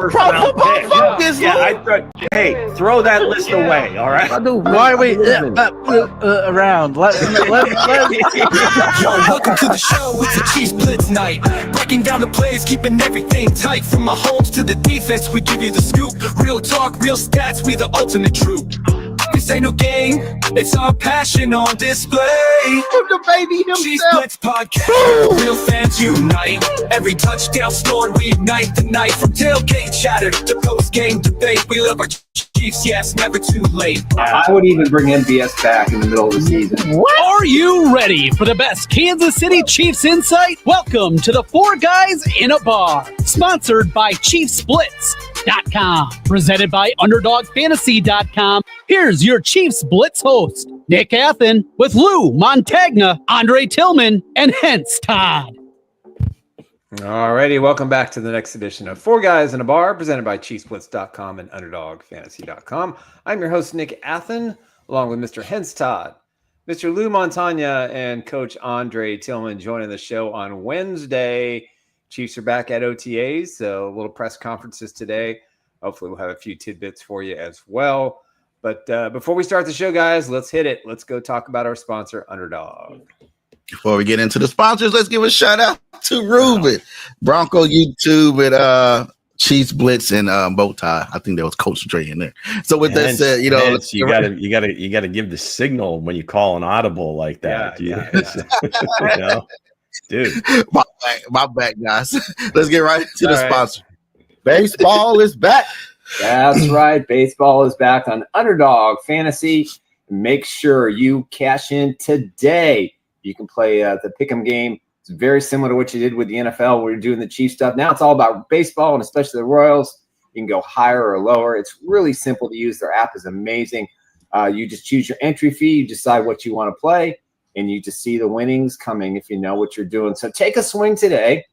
first round pick. Hey, throw that list away, all right? Why are we around? Welcome to the show, it's a Chiefs Blitz night. Breaking down the plays, keeping everything tight. From Mahomes to the defense, we give you the scoop. Real talk, real stats, we the ultimate troop. This ain't no game, it's our passion on display. The baby himself. Chiefs Blitz podcast, real fans unite. Every touchdown scored, we ignite the night. From tailgate chatter to post-game debate, we love our Chiefs, yes, never too late. I would even bring MBS back in the middle of the season. What? Are you ready for the best Kansas City Chiefs insight? Welcome to the Four Guys in a Bar, sponsored by ChiefsBlitz.com, presented by UnderdogFantasy.com. Here's your Chiefs Blitz host, Nick Athan, with Lou Montagna, Andre Tillman, and Hense Todd. Alrighty, welcome back to the next edition of Four Guys in a Bar, presented by ChiefsBlitz.com and UnderdogFantasy.com. I'm your host, Nick Athan, along with Mr. Hense Todd, Mr. Lou Montagna, and Coach Andre Tillman joining the show on Wednesday. Chiefs are back at OTAs, so a little press conferences today. Hopefully we'll have a few tidbits for you as well. But before we start the show, guys, let's hit it. Let's go talk about our sponsor, Underdog. Before we get into the sponsors, let's give a shout out to Ruben, Bronco YouTube, and Chiefs Blitz and BowTie. I think there was Coach Dre in there. So with that said, you gotta give the signal when you call an audible like that. You know, dude. My back, guys. Let's get right into the sponsor. Baseball is back. That's right. Baseball is back on Underdog Fantasy. Make sure you cash in today. You can play the pick'em game. It's very similar to what you did with the NFL where you're doing the Chiefs stuff. Now it's all about baseball, and especially the Royals. You can go higher or lower. It's really simple to use. Their app is amazing. You just choose your entry fee. You decide what you want to play, and you just see the winnings coming if you know what you're doing. So take a swing today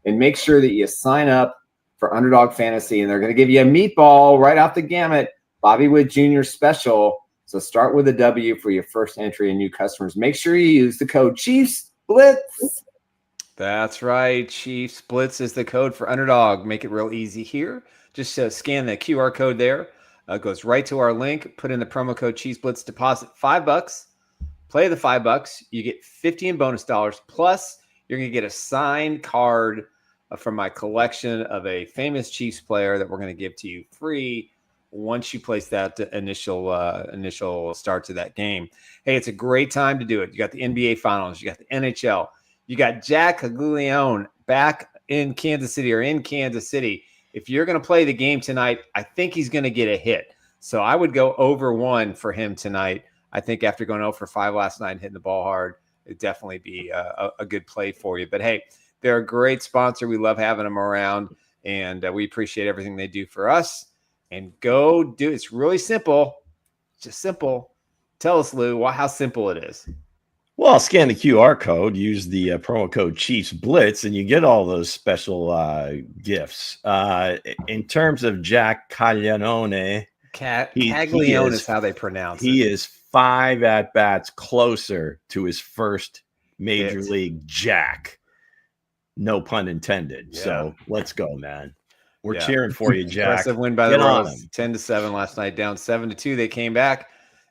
and make sure that you sign up for Underdog Fantasy, and they're going to give you a meatball right off the gamut, Bobby Wood Jr. special. So start with a W for your first entry and new customers. Make sure you use the code Chiefs Blitz. That's right. Chiefs Blitz is the code for Underdog. Make it real easy here. Just scan the QR code there. It goes right to our link. Put in the promo code Chiefs Blitz. Deposit $5. Play the $5. You get 50 in bonus dollars. Plus, you're going to get a signed card from my collection of a famous Chiefs player that we're going to give to you free once you place that initial start to that game. Hey, it's a great time to do it. You got the NBA Finals. You got the NHL. You got Jack Caglione back in Kansas City or in Kansas City. If you're going to play the game tonight, I think he's going to get a hit. So I would go over 1 for him tonight. I think after going 0 for 5 last night and hitting the ball hard, it'd definitely be a good play for you. But, hey, they're a great sponsor. We love having them around, and we appreciate everything they do for us. And go do it. It's really simple. Just simple. Tell us, Lou, how simple it is. Well, scan the QR code, use the promo code Chiefs Blitz, and you get all those special gifts. In terms of Jack Caglione, Caglione is how they pronounce it. He is 5 at-bats closer to his first Major League Jack. No pun intended. Yeah. So let's go, man. We're cheering for you, Jack. Impressive win by the Royals, 10-7 last night, down 7-2. They came back,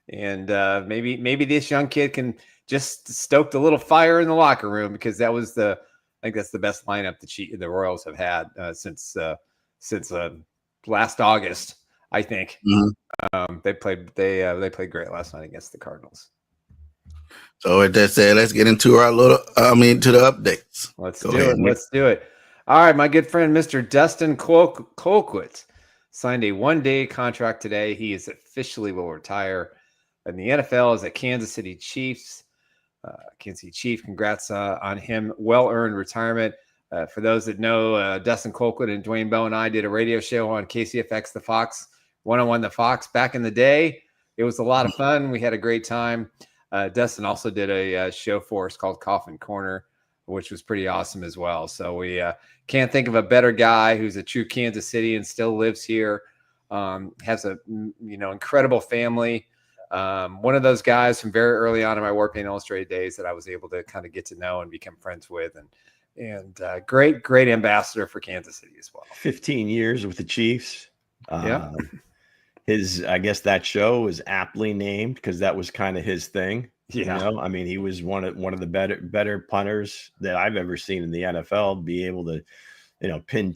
and maybe this young kid can just stoke a little fire in the locker room, because that was I think that's the best lineup the Royals have had since last August. I think they played great last night against the Cardinals. So with that said, let's get into to the updates. Let's do it. All right, my good friend, Mr. Dustin Colquitt, signed a 1-day contract today. He is officially will retire in the NFL as a Kansas City Chiefs. Kansas City Chief, congrats on him. Well-earned retirement. For those that know, Dustin Colquitt and Dwayne Bowe and I did a radio show on KCFX The Fox, 101 The Fox back in the day. It was a lot of fun. We had a great time. Dustin also did a show for us called Coffin Corner, which was pretty awesome as well. So we can't think of a better guy who's a true Kansas City and still lives here. Has a incredible family. One of those guys from very early on in my Warpaint Illustrated days that I was able to kind of get to know and become friends with, and great ambassador for Kansas City as well. 15 years with the Chiefs. Yeah. I guess that show was aptly named because that was kind of his thing. Yeah. You know, I mean, he was one of the better punters that I've ever seen in the NFL. Be able to, you know, pin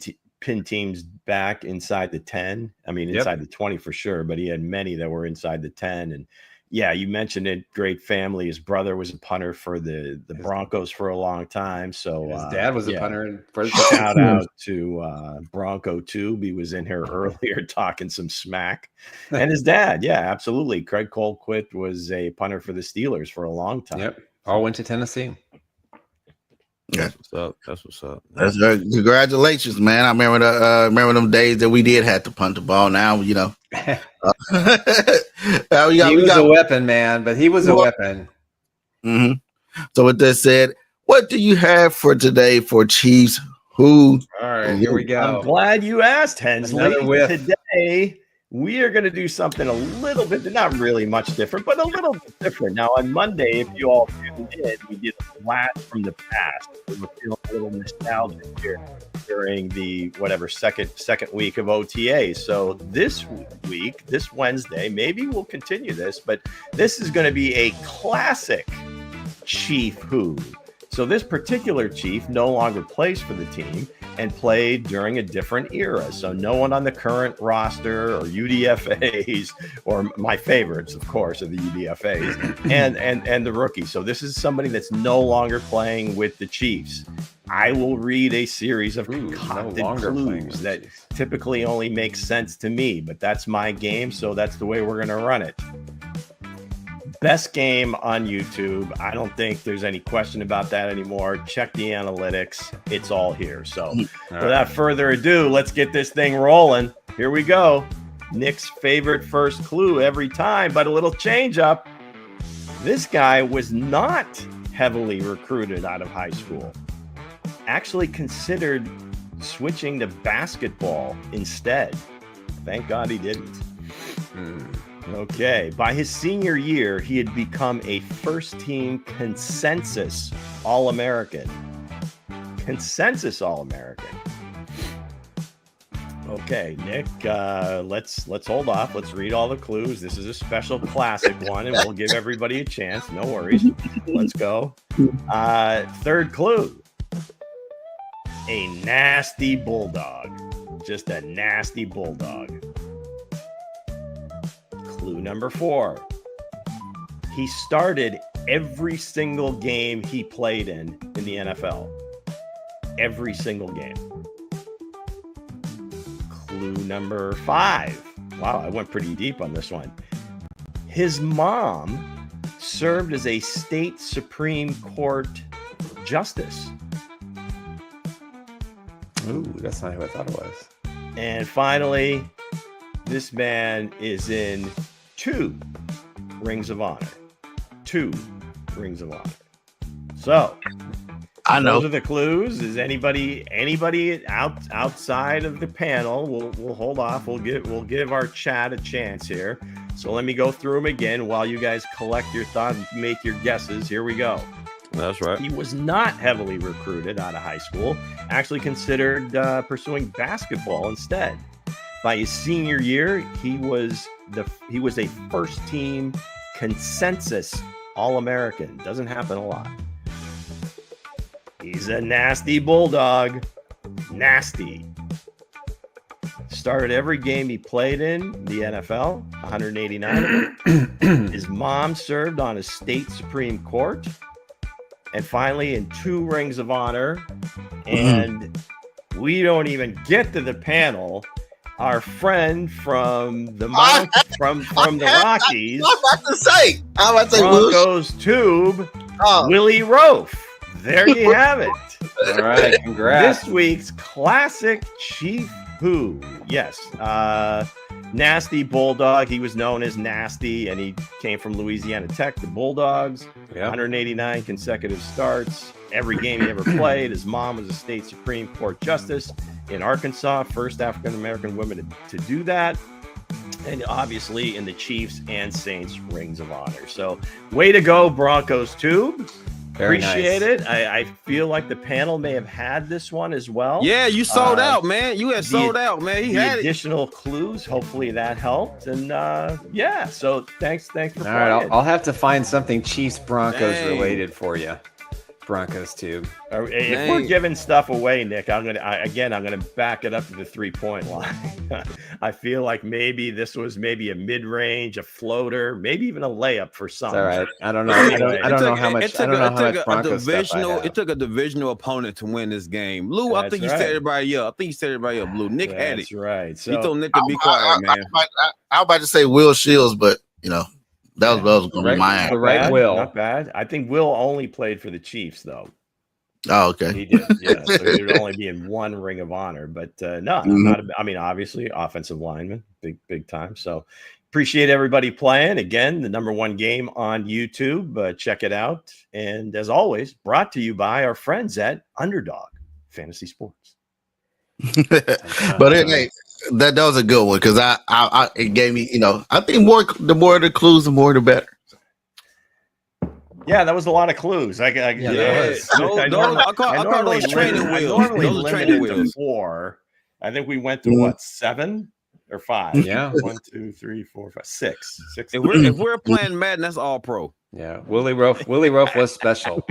teams back inside the 10. I mean, inside the 20 for sure, but he had many that were inside the 10. And yeah, you mentioned it. Great family. His brother was a punter for the Broncos for a long time. So his dad was a punter. Shout out to Bronco Tube. He was in here earlier talking some smack. And his dad, yeah, absolutely. Craig Colquitt was a punter for the Steelers for a long time. Yep. All went to Tennessee. Yeah. That's what's up. That's congratulations, man. I remember them days that we did have to punt the ball. Now, you know. He was a weapon, man, but he was a weapon. Mm-hmm. So with that said, what do you have for today for Chiefs? Who? All right, here we go. I'm glad you asked, Hensley. Another whiff. Today, we are going to do something a little bit, not really much different, but a little bit different. Now, on Monday, if you all tuned in, we did a blast from the past. We're feeling a little nostalgic here during the second week of OTA. So this week, this Wednesday, maybe we'll continue this, but this is going to be a classic Chief Who. So this particular Chief no longer plays for the team and played during a different era. So no one on the current roster or UDFAs, or my favorites, of course, are the UDFAs and the rookie. So this is somebody that's no longer playing with the Chiefs. I will read a series of concocted clues that typically only make sense to me, but that's my game, so that's the way we're going to run it. Best game on YouTube. I don't think there's any question about that anymore. Check the analytics. It's all here. So without further ado, let's get this thing rolling. Here we go. Nick's favorite first clue every time, but a little change up. This guy was not heavily recruited out of high school. Actually considered switching to basketball instead. Thank God he didn't. Okay. By his senior year, he had become a first-team consensus All-American. Consensus All-American. Okay, Nick, let's hold off. Let's read all the clues. This is a special classic one, and we'll give everybody a chance. No worries. Let's go. Third clue. A nasty bulldog. Just a nasty bulldog. Clue number 4. He started every single game he played in the NFL. Every single game. Clue number 5. Wow, I went pretty deep on this one. His mom served as a state Supreme Court justice. Ooh, that's not who I thought it was. And finally, this man is in 2 Rings of Honor. 2 Rings of Honor. So, I know. Those are the clues. Is anybody outside of the panel? We'll hold off. We'll give our chat a chance here. So let me go through them again while you guys collect your thoughts and make your guesses. Here we go. That's right. He was not heavily recruited out of high school. Actually considered pursuing basketball instead. By his senior year, he was a first-team consensus All-American. Doesn't happen a lot. He's a nasty bulldog. Nasty. Started every game he played in the NFL, 189 of them. His mom served on a state Supreme Court. And finally, in 2 Rings of Honor. And we don't even get to the panel. Our friend from the Rockies. I'm about to say Broncos Tube, Willie Rofe. There you have it. All right, congrats. This week's classic Chief Who. Yes. Nasty Bulldog. He was known as Nasty, and he came from Louisiana Tech, the Bulldogs. 189 consecutive starts. Every game he ever played. His mom was a state Supreme Court justice in Arkansas, first African-American woman to do that. And obviously in the Chiefs and Saints Rings of Honor. So way to go, Broncos Tube. Very Appreciate nice. it. I feel like the panel may have had this one as well. Yeah, you sold out, man. You had sold out, man. He the had additional clues. Hopefully that helped. And yeah, so thanks for All playing. right, I'll have to find something Chiefs Broncos related for you. Broncos too. If we're giving stuff away, Nick, I'm gonna back it up to the 3-point line. I feel like maybe this was maybe a mid-range, a floater, maybe even a layup for some. All right, I don't know. I don't know how much. I don't know how much Broncos stuff I have. It took a divisional opponent to win this game. Lou, I think you set everybody up. Lou. Nick had it. That's right. So he told Nick to be quiet, man. I was about to say Will Shields, but that was going to be my answer. Will. Not bad. I think Will only played for the Chiefs, though. Oh, okay. He did. Yeah. So he would only be in one Ring of Honor. But no, obviously, offensive lineman, big time. So appreciate everybody playing. Again, the #1 game on YouTube. Check it out. And as always, brought to you by our friends at Underdog Fantasy Sports. But hey, that was a good one because it gave me, I think the more the clues, the more the better. Yeah, that was a lot of clues. I normally limit it to 4. I think we went to 7 or 5. Yeah, 1, 2, 3, 4, 5, 6. If we're playing Madden, that's all pro. Yeah, Willie Roaf was special.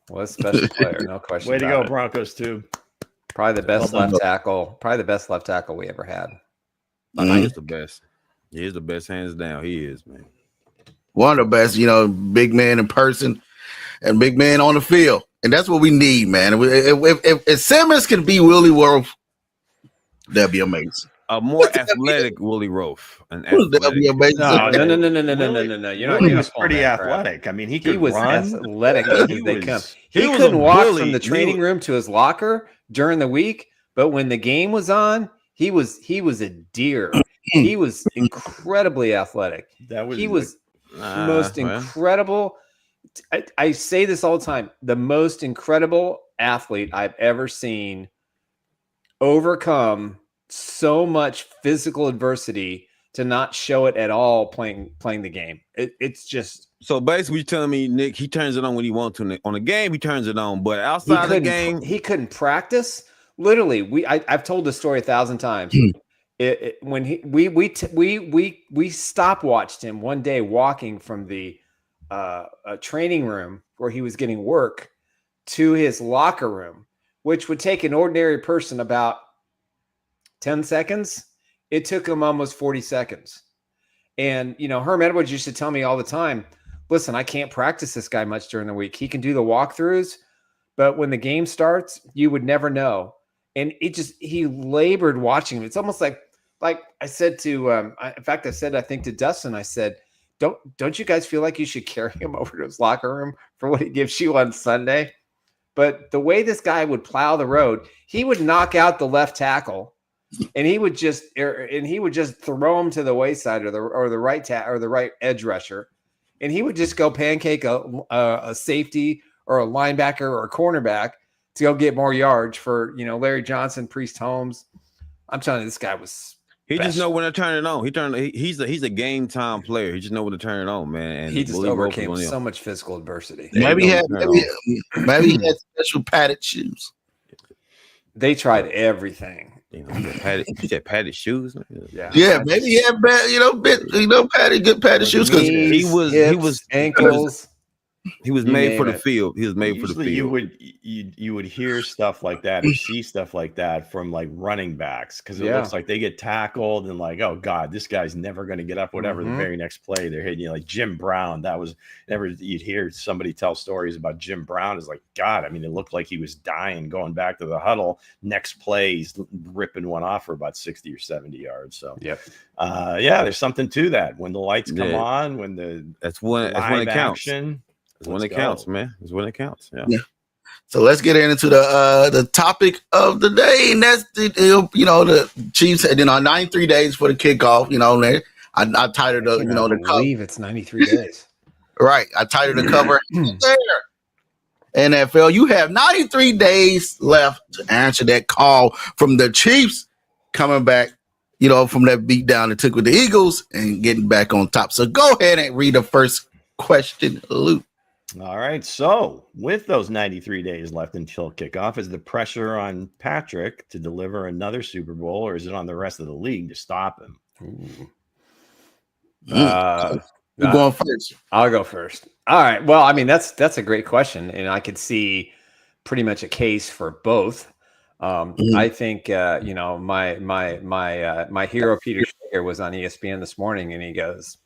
Was special player, no question. Way to go, Broncos too. Probably the best left tackle. Probably the best left tackle we ever had. He's the best. He's the best, hands down. He is, man. One of the best, big man in person and big man on the field. And that's what we need, man. If Simmons can be Willie Roaf, that'd be amazing. A more athletic Willie Roaf. That'd be amazing. No. He was pretty athletic. I mean, he was run. Athletic as they come. He couldn't walk from the training room to his locker during the week, but when the game was on, he was a deer. He was incredibly athletic. He was most incredible. I say this all the time. The most incredible athlete I've ever seen overcome so much physical adversity to not show it at all playing the game. It's just so basically you're telling me, Nick, he turns it on when he wants to. On the game, he turns it on, but outside the game, he couldn't practice. Literally, I've told this story 1,000 times. When we stopwatched him one day walking from the training room where he was getting work to his locker room, which would take an ordinary person about 10 seconds. It took him almost 40 seconds. And, Herm Edwards used to tell me all the time, listen, I can't practice this guy much during the week. He can do the walkthroughs, but when the game starts, you would never know. And he labored watching him. It's almost like I said to, in fact, I think to Dustin, I said, don't you guys feel like you should carry him over to his locker room for what he gives you on Sunday? But the way this guy would plow the road, he would knock out the left tackle, and he would just throw him to the wayside or the right edge rusher, and he would just go pancake a safety or a linebacker or a cornerback to go get more yards for Larry Johnson, Priest Holmes. I'm telling you, this guy was. He just know when to turn it on. He's a game time player. He just know when to turn it on, man. And he just overcame so much physical adversity. Maybe he had special padded shoes. They tried everything. He said padded shoes. Yeah. Maybe he had good padded shoes because he was ankles. He was made for the field. He was made for the field. You would hear stuff like that or see stuff like that from like running backs because it looks like they get tackled and like, oh God, this guy's never going to get up. Whatever the very next play they're hitting like Jim Brown. That was never. You'd hear somebody tell stories about Jim Brown. Is like God. I mean, it looked like he was dying going back to the huddle. Next play, he's ripping one off for about 60 or 70 yards. So there's something to that. When the lights come on, that's when it counts. Action, it's when it counts, man. It's when it counts. Yeah. So let's get into the topic of the day, and that's the Chiefs had 93 days for the kickoff. I titled the the cover. I believe it's 93 days. Right, I titled the cover there. NFL, you have 93 days left to answer that call from the Chiefs coming back, from that beat down they took with the Eagles and getting back on top. So go ahead and read the first question, Luke. All right. So, with those 93 days left until kickoff, is the pressure on Patrick to deliver another Super Bowl, or is it on the rest of the league to stop him? You're going first. I'll go first. All right. Well, I mean, that's a great question, and I could see pretty much a case for both. I think my hero Peter Schrager was on ESPN this morning, and he goes,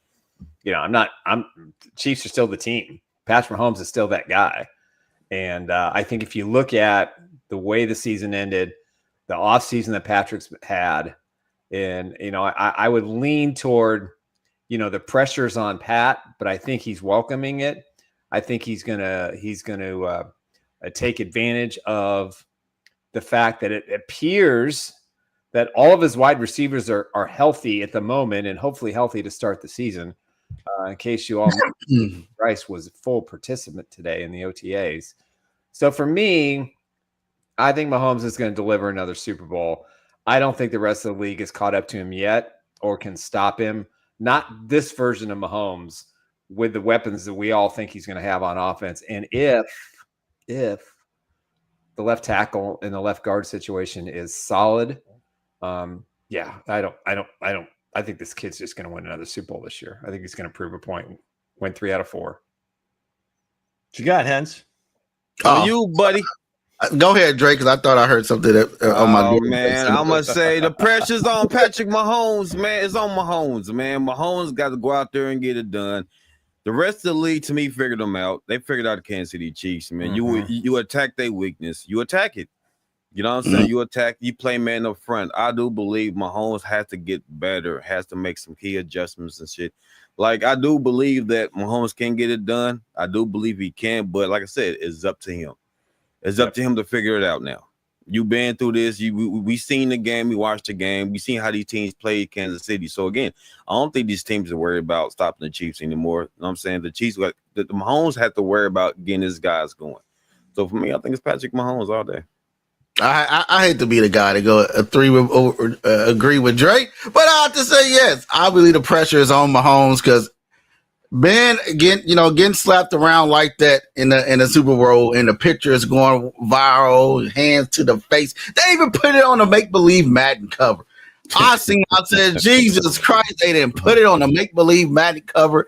Chiefs are still the team. Patrick Mahomes is still that guy. And I think if you look at the way the season ended, the offseason that Patrick's had, and, I would lean toward, the pressure's on Pat, but I think he's welcoming it. I think he's going to take advantage of the fact that it appears that all of his wide receivers are healthy at the moment and hopefully healthy to start the season. In case you all know, Bryce was a full participant today in the OTAs. So for me, I think Mahomes is going to deliver another Super Bowl. I don't think the rest of the league is caught up to him yet or can stop him. Not this version of Mahomes with the weapons that we all think he's going to have on offense. And if the left tackle and the left guard situation is solid, I think this kid's just going to win another Super Bowl this year. I think he's going to prove a point. Win 3 out of 4. What you got, Hense? You, buddy. Go ahead, Drake, because I thought I heard something on my door. Man, I'm going to say the pressure's on Patrick Mahomes, man. It's on Mahomes, man. Mahomes got to go out there and get it done. The rest of the league, to me, figured them out. They figured out the Kansas City Chiefs, man. You attack their weakness. You attack it. You know what I'm saying? You attack, you play man up front. I do believe Mahomes has to get better, has to make some key adjustments and shit. Like, I do believe that Mahomes can get it done. I do believe he can, but like I said, it's up to him. It's up to him to figure it out now. You've been through this. We seen the game. We watched the game. We seen how these teams played Kansas City. So, again, I don't think these teams are worried about stopping the Chiefs anymore. You know what I'm saying? The Chiefs, the Mahomes have to worry about getting his guys going. So, for me, I think it's Patrick Mahomes all day. I hate to be the guy to go agree with Drake, but I have to say yes. I believe the pressure is on Mahomes because Ben getting slapped around like that in the Super Bowl and the picture is going viral, hands to the face. They even put it on a make believe Madden cover. I said, Jesus Christ, they didn't put it on a make believe Madden cover.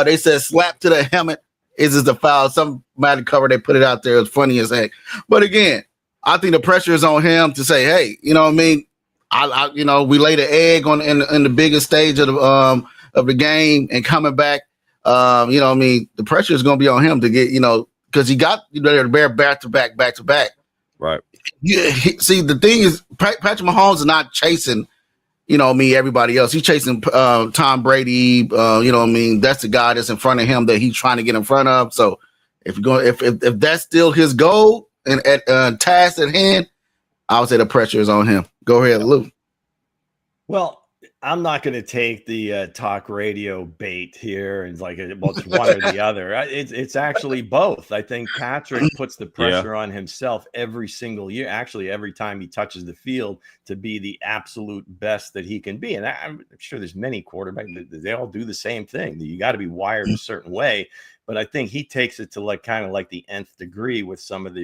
They said slap to the helmet. Is this the foul? Some Madden cover they put it out there. It's funny as heck. But again, I think the pressure is on him to say, hey, you know what I mean? We laid an egg in the biggest stage of the game and coming back. The pressure is going to be on him to get, because he got to bear back to back. Right. Yeah. See, the thing is, Patrick Mahomes is not chasing, everybody else. He's chasing Tom Brady. That's the guy that's in front of him that he's trying to get in front of. So if that's still his goal and task at hand, I would say the pressure is on him. Go ahead, Lou. Well, I'm not going to take the talk radio bait here and it's one or the other. It's actually both. I think Patrick puts the pressure on himself every single year. Actually, every time he touches the field to be the absolute best that he can be. And I'm sure there's many quarterbacks. They all do the same thing. You got to be wired a certain way. But I think he takes it to kind of the nth degree with some of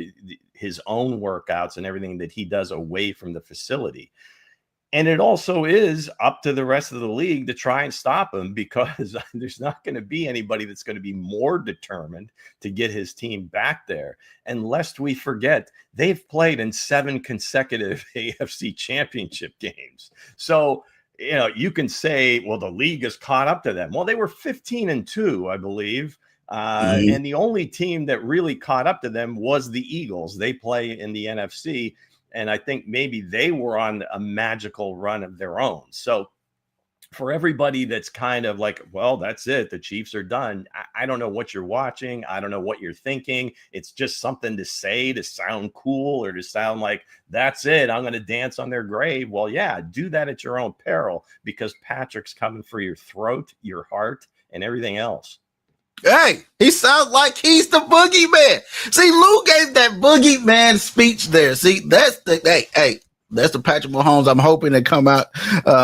his own workouts and everything that he does away from the facility. And it also is up to the rest of the league to try and stop him, because there's not going to be anybody that's going to be more determined to get his team back there. And lest we forget, they've played in 7 consecutive AFC championship games. So, you can say, well, the league is caught up to them. Well, they were 15-2, I believe. And the only team that really caught up to them was the Eagles. They play in the NFC. And I think maybe they were on a magical run of their own. So for everybody that's kind of well, that's it, the Chiefs are done. I don't know what you're watching. I don't know what you're thinking. It's just something to say to sound cool or to sound like, that's it, I'm going to dance on their grave. Well, yeah, do that at your own peril, because Patrick's coming for your throat, your heart, and everything else. Hey, he sounds like he's the boogeyman. See, Lou gave that boogeyman speech there. See, that's the Patrick Mahomes I'm hoping to come out.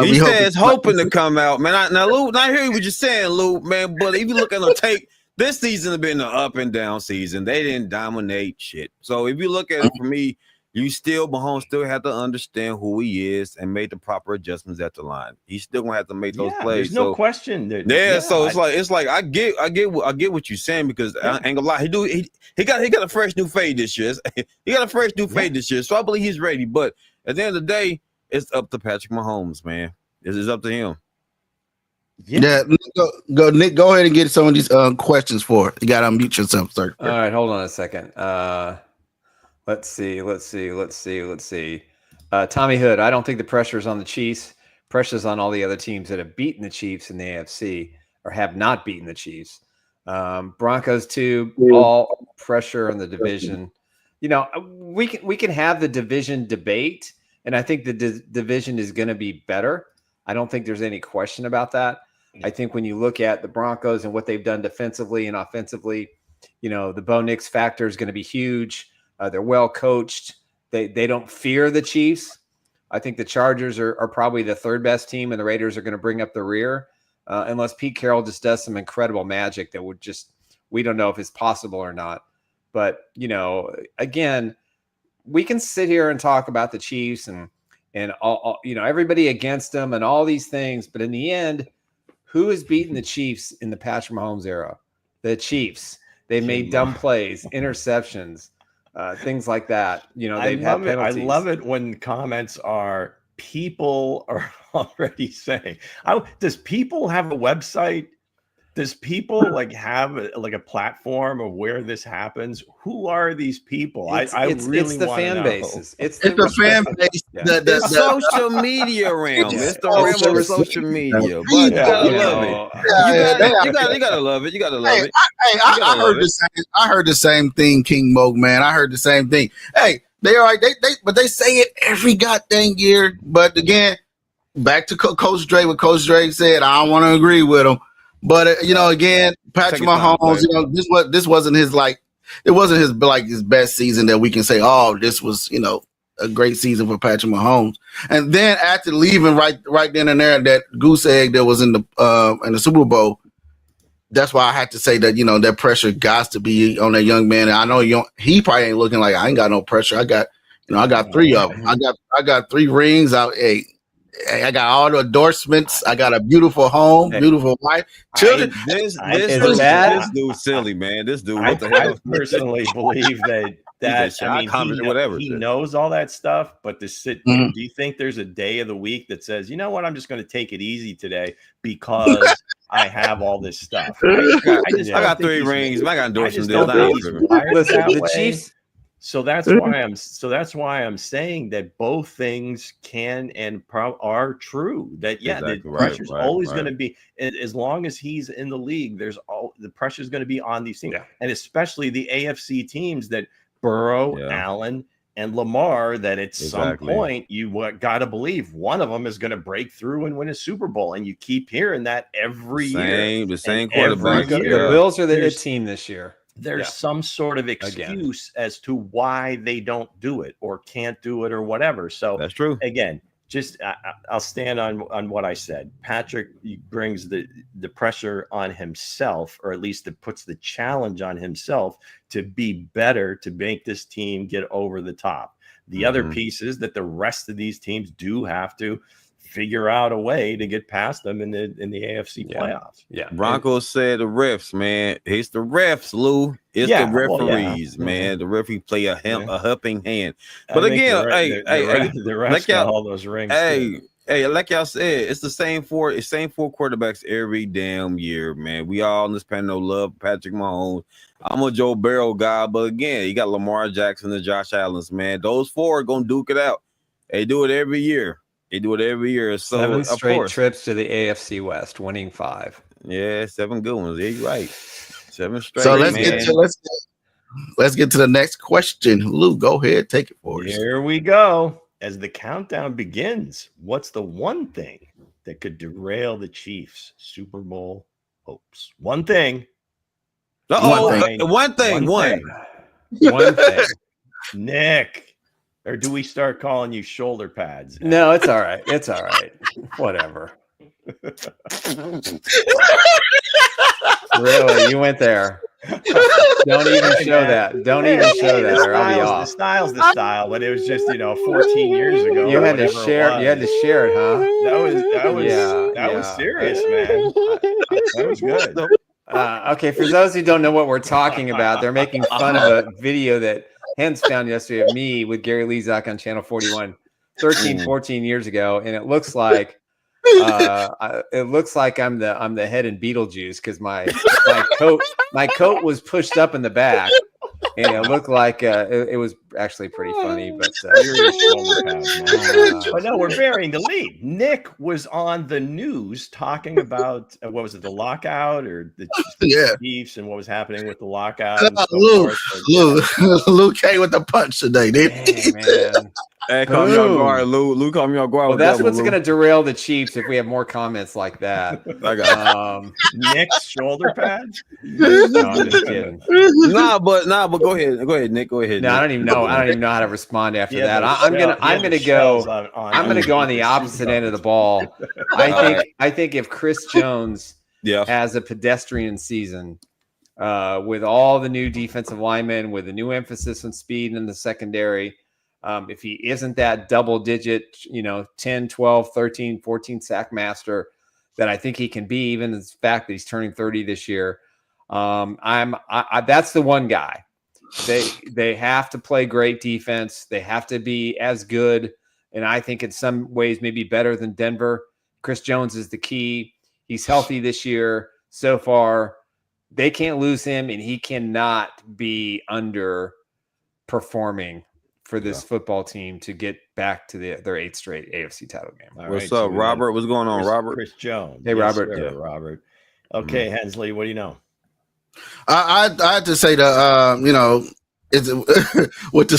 He says hoping to come out, man. Now, Lou, I hear what you're saying, Lou, man. But if you look at the tape, this season has been an up and down season. They didn't dominate shit. So if you look at it for me, Mahomes still have to understand who he is and make the proper adjustments at the line. He's still gonna have to make those plays. There's no question. So it's like I get what you're saying, because I ain't gonna lie, he got a fresh new fade this year. He got a fresh new fade this year, so I believe he's ready. But at the end of the day, it's up to Patrick Mahomes, man. This is up to him. Yeah, go Nick. Go ahead and get some of these questions for. You got to unmute yourself, sir. All right, hold on a second. Let's see. Tommy Hood, I don't think the pressure is on the Chiefs. Pressure's on all the other teams that have beaten the Chiefs in the AFC or have not beaten the Chiefs. Broncos too. All pressure on the division. You know, we can have the division debate, and I think the division is going to be better. I don't think there's any question about that. I think when you look at the Broncos and what they've done defensively and offensively, you know, the Bo Nix factor is going to be huge. They're well coached. They don't fear the Chiefs. I think the Chargers are probably the third best team, and the Raiders are going to bring up the rear unless Pete Carroll just does some incredible magic that would just, we don't know if it's possible or not. But, you know, again, we can sit here and talk about the Chiefs and all, you know, everybody against them and all these things. But in the end, who has beaten the Chiefs in the Patrick Mahomes era? The Chiefs. They made dumb plays, interceptions, things like that. You know, they've had penalties. I love it when comments are, people are already saying, does people have a website? Does people have a platform of where this happens? Who are these people? It's the fan bases. It's the fan base. The social media realm. It's the realm of social media. But you gotta love it. You gotta love it. I heard the same thing, King Moke, man. I heard the same thing. Hey, but they say it every goddamn year. But again, back to Coach Drake. What Coach Drake said, I don't want to agree with him. But you know, again, Patrick Mahomes, you know, this wasn't his his best season that we can say, oh, this was, you know, a great season for Patrick Mahomes. And then after leaving right then and there, that goose egg that was in the Super Bowl, that's why I had to say that, you know, that pressure got to be on that young man. And I know he probably ain't looking like, I ain't got no pressure. I got 3 of them. I got 3 rings out. I got all the endorsements. I got a beautiful home, beautiful wife, children. This dude's silly, man. This dude, what the hell? I personally believe that he knows all that stuff, but do you think there's a day of the week that says, you know what, I'm just going to take it easy today because I have all this stuff? I got 3 rings. I got endorsements. Listen, the Chiefs. So that's why I'm saying that both things can and are true. That the pressure's always going to be, as long as he's in the league. The pressure's going to be on these teams, and especially the AFC teams that Burrow, Allen, and Lamar. That at some point you got to believe one of them is going to break through and win a Super Bowl, and you keep hearing that every year. The same quarterback. The Bills are the team this year. There's some sort of excuse as to why they don't do it or can't do it or whatever. So that's true. Again, I'll stand on what I said. Patrick brings the pressure on himself, or at least it puts the challenge on himself to be better, to make this team get over the top. The other piece is that the rest of these teams do have to figure out a way to get past them in the AFC playoffs. Yeah. Broncos said the refs, man. It's the refs, Lou. It's the referees, man. The referee play a helping hand. But again, the refs got all those rings. Hey, like y'all said, it's the same 4 quarterbacks every damn year, man. We all in this panel love Patrick Mahomes. I'm a Joe Burrow guy, but again, you got Lamar Jackson and Josh Allen's, man. Those 4 are gonna duke it out. They do it every year. So 7 straight trips to the AFC West, winning 5. Yeah, 7 good ones. Yeah, you're right. 7 straight. So let's get to the next question. Lou, go ahead, take it for us. Here we go. As the countdown begins, what's the one thing that could derail the Chiefs' Super Bowl hopes? One thing. One thing. Nick. Or do we start calling you shoulder pads? No, it's all right. It's all right. Whatever. Really, you went there. Don't even show that. Don't even show that, or I'll be off. The style's the style, but it was just 14 years ago. You had to share. You had to share it, huh? That was serious, man. That was good. Okay, for those who don't know what we're talking about, they're making fun of a video that Hense found yesterday of me with Gary Lezak on Channel 41 14 years ago, and it looks like I'm the head in Beetlejuice because my coat was pushed up in the back, and it looked like it was actually pretty funny. But but no, we're burying the lead. Nick was on the news talking about what was it, the lockout or the Chiefs and what was happening with the lockout. And Lou came with the punch today, dude. Hey, man. Hey, call me on guard, Lou. Lou, call me on guard. Well, that's what's going to derail the Chiefs if we have more comments like that. I got Nick's shoulder pads. No, I'm just kidding. Nah, but go ahead, Nick. Go ahead. No, Nick. I don't even know how to respond after that. I'm gonna go on the opposite end of the ball. I think if Chris Jones has a pedestrian season with all the new defensive linemen, with a new emphasis on speed in the secondary. If he isn't that double digit, 10, 12, 13, 14 sack master that I think he can be, even the fact that he's turning 30 this year, that's the one guy. They have to play great defense. They have to be as good. And I think in some ways, maybe better than Denver. Chris Jones is the key. He's healthy this year so far. They can't lose him, and he cannot be underperforming for this football team to get back to their 8th straight AFC title game. What's up, Robert? What's going on, Robert? Chris Jones. Hey, Robert. Sir, Robert. Okay, Hensley, what do you know? I had to say it's with the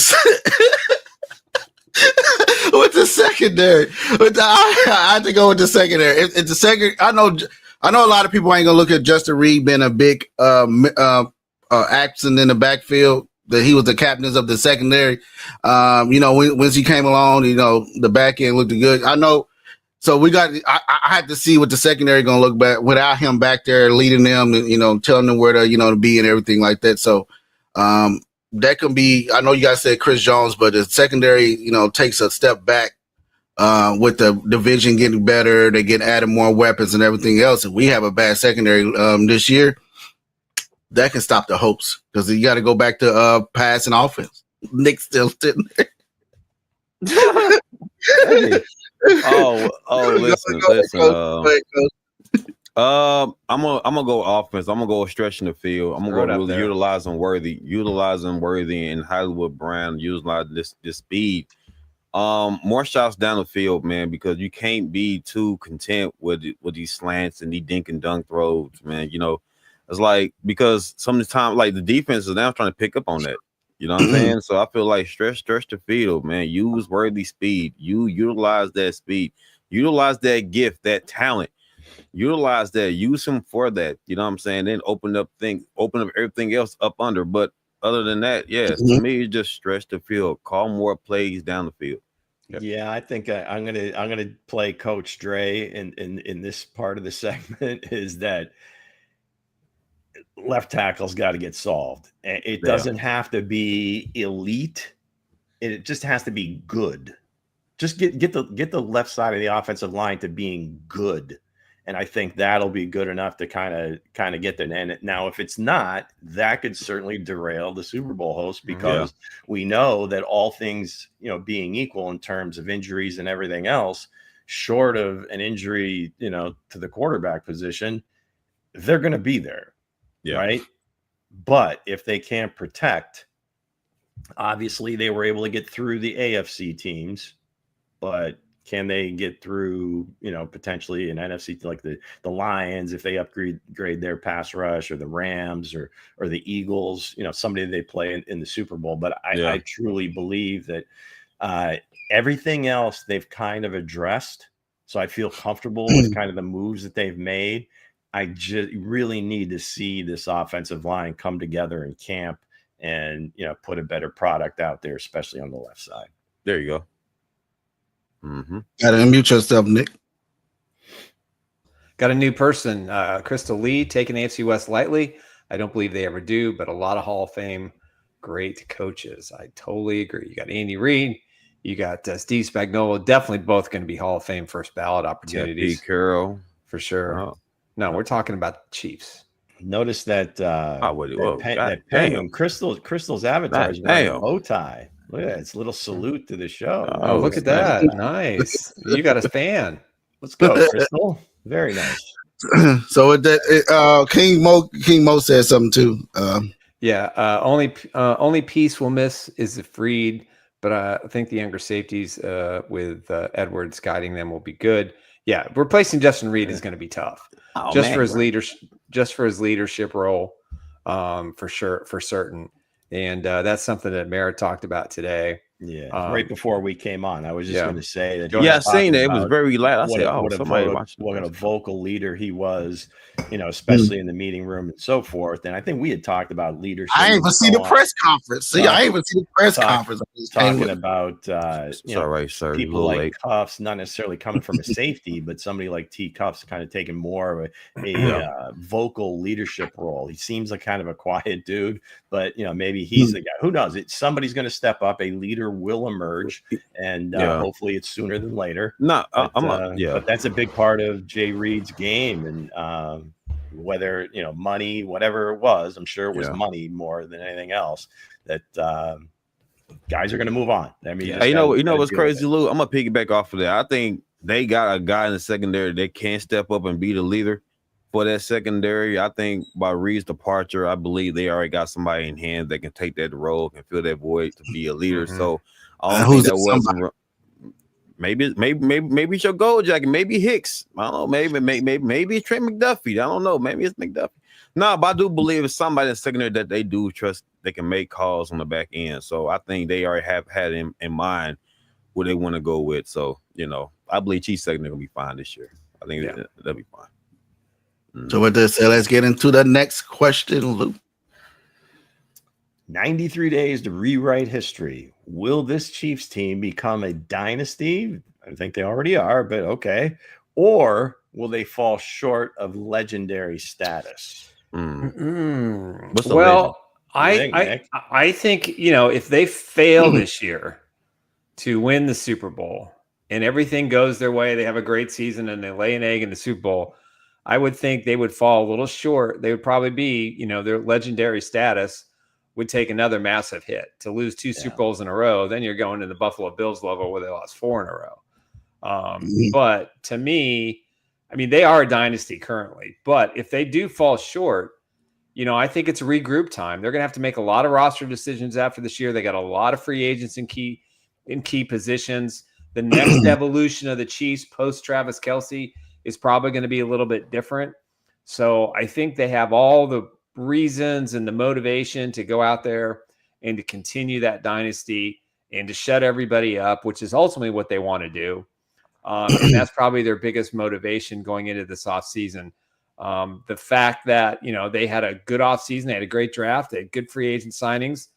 with the secondary. I had to go with the secondary. It's the second. I know a lot of people ain't gonna look at Justin Reed being a big absent in the backfield. That he was the captains of the secondary. Once he came along, the back end looked good. I know. So I had to see what the secondary going to look back without him back there leading them, telling them where to be and everything like that. So that can be, I know you guys said Chris Jones, but the secondary, takes a step back with the division getting better. They get added more weapons and everything else. And we have a bad secondary this year. That can stop the hopes because you got to go back to pass and offense. Nick's still sitting there. Hey. Listen. I'm gonna go offense. I'm gonna go stretching the field. I'm gonna go utilizing Worthy, and Hollywood Brown, utilizing this speed. More shots down the field, man, because you can't be too content with these slants and these dink and dunk throws, man. It's like because some of the time, like the defense is now trying to pick up on that. You know what I'm saying? So I feel like stretch the field, man. Use Worthy speed. You utilize that speed. Utilize that gift, that talent. Utilize that. Use him for that. You know what I'm saying? Then open up everything else up under. But other than that, to me, it's just stretch the field. Call more plays down the field. Yep. Yeah, I think I'm gonna play Coach Dre in this part of the segment is that left tackle's got to get solved. It doesn't have to be elite. It just has to be good. Just get the left side of the offensive line to being good. And I think that'll be good enough to kind of get there. And now, if it's not, that could certainly derail the Super Bowl host because we know that all things, being equal in terms of injuries and everything else, short of an injury, to the quarterback position, they're going to be there. Yeah. Right. But if they can't protect, obviously they were able to get through the AFC teams, but can they get through, potentially an NFC like the Lions if they upgrade their pass rush, or the Rams or the Eagles, somebody they play in the Super Bowl. But I truly believe that everything else they've kind of addressed. So I feel comfortable with kind of the moves that they've made. I just really need to see this offensive line come together in camp and, put a better product out there, especially on the left side. There you go. Got to unmute yourself, Nick. Got a new person, Crystal Lee, taking AFC West lightly. I don't believe they ever do, but a lot of Hall of Fame great coaches. I totally agree. You got Andy Reid, you got Steve Spagnuolo, definitely both going to be Hall of Fame first ballot opportunities. Pete Carroll. For sure. Oh. No, we're talking about the Chiefs. Notice that that penguin, Crystal's avatar is wearing a bow tie. Look at that. It's a little salute to the show. Oh, look at that. Nice. You got a fan. Let's go, Crystal. Very nice. So King Mo said something too. Only piece we'll miss is the Freed, but I think the younger safeties with Edwards guiding them will be good. Yeah, replacing Justin Reed is going to be tough. For his leadership role, for certain. And that's something that Merritt talked about today. Yeah, right before we came on, I was just going to say that. I seen it. It was very loud. I said, what a vocal leader he was, especially in the meeting room and so forth. And I think we had talked about leadership. I ain't even see the press conference. I ain't even see the press conference. Talking about, right, sir. People like Cuffs, not necessarily coming from a safety, but somebody like T. Cuffs kind of taking more of a vocal leadership role. He seems like kind of a quiet dude, but maybe he's the guy. Who knows? Somebody's going to step up. A leader will emerge, and hopefully it's sooner than later. But that's a big part of Jay Reid's game, and whether money, whatever it was, I'm sure it was money more than anything else. That guys are going to move on. I mean, you know what's crazy, Lou? I'm gonna piggyback off of that. I think they got a guy in the secondary that can step up and be the leader for that secondary. I think by Reed's departure, I believe they already got somebody in hand that can take that role and fill that void to be a leader. So I don't think that was maybe it's your gold jacket, maybe Hicks. I don't know, maybe it's Trey McDuffie. I don't know, maybe it's McDuffie. No, but I do believe it's somebody in the secondary that they do trust. They can make calls on the back end. So I think they already have had in mind what they want to go with. So I believe Chiefs secondary gonna be fine this year. I think they'll be fine. So with this, let's get into the next question, Luke. 93 days to rewrite history. Will this Chiefs team become a dynasty? I think they already are, but okay. Or will they fall short of legendary status? Well, I think if they fail this year to win the Super Bowl and everything goes their way, they have a great season and they lay an egg in the Super Bowl, I would think they would fall a little short. They would probably be, their legendary status would take another massive hit. To lose two Super Bowls in a row, then you're going to the Buffalo Bills level where they lost 4 in a row. But to me, I mean, they are a dynasty currently. But if they do fall short, I think it's regroup time. They're going to have to make a lot of roster decisions after this year. They got a lot of free agents in key positions. The next evolution of the Chiefs post Travis Kelce is probably going to be a little bit different. So I think they have all the reasons and the motivation to go out there and to continue that dynasty and to shut everybody up, which is ultimately what they want to do. And that's probably their biggest motivation going into this offseason. The fact that, they had a good offseason, they had a great draft, they had good free agent signings.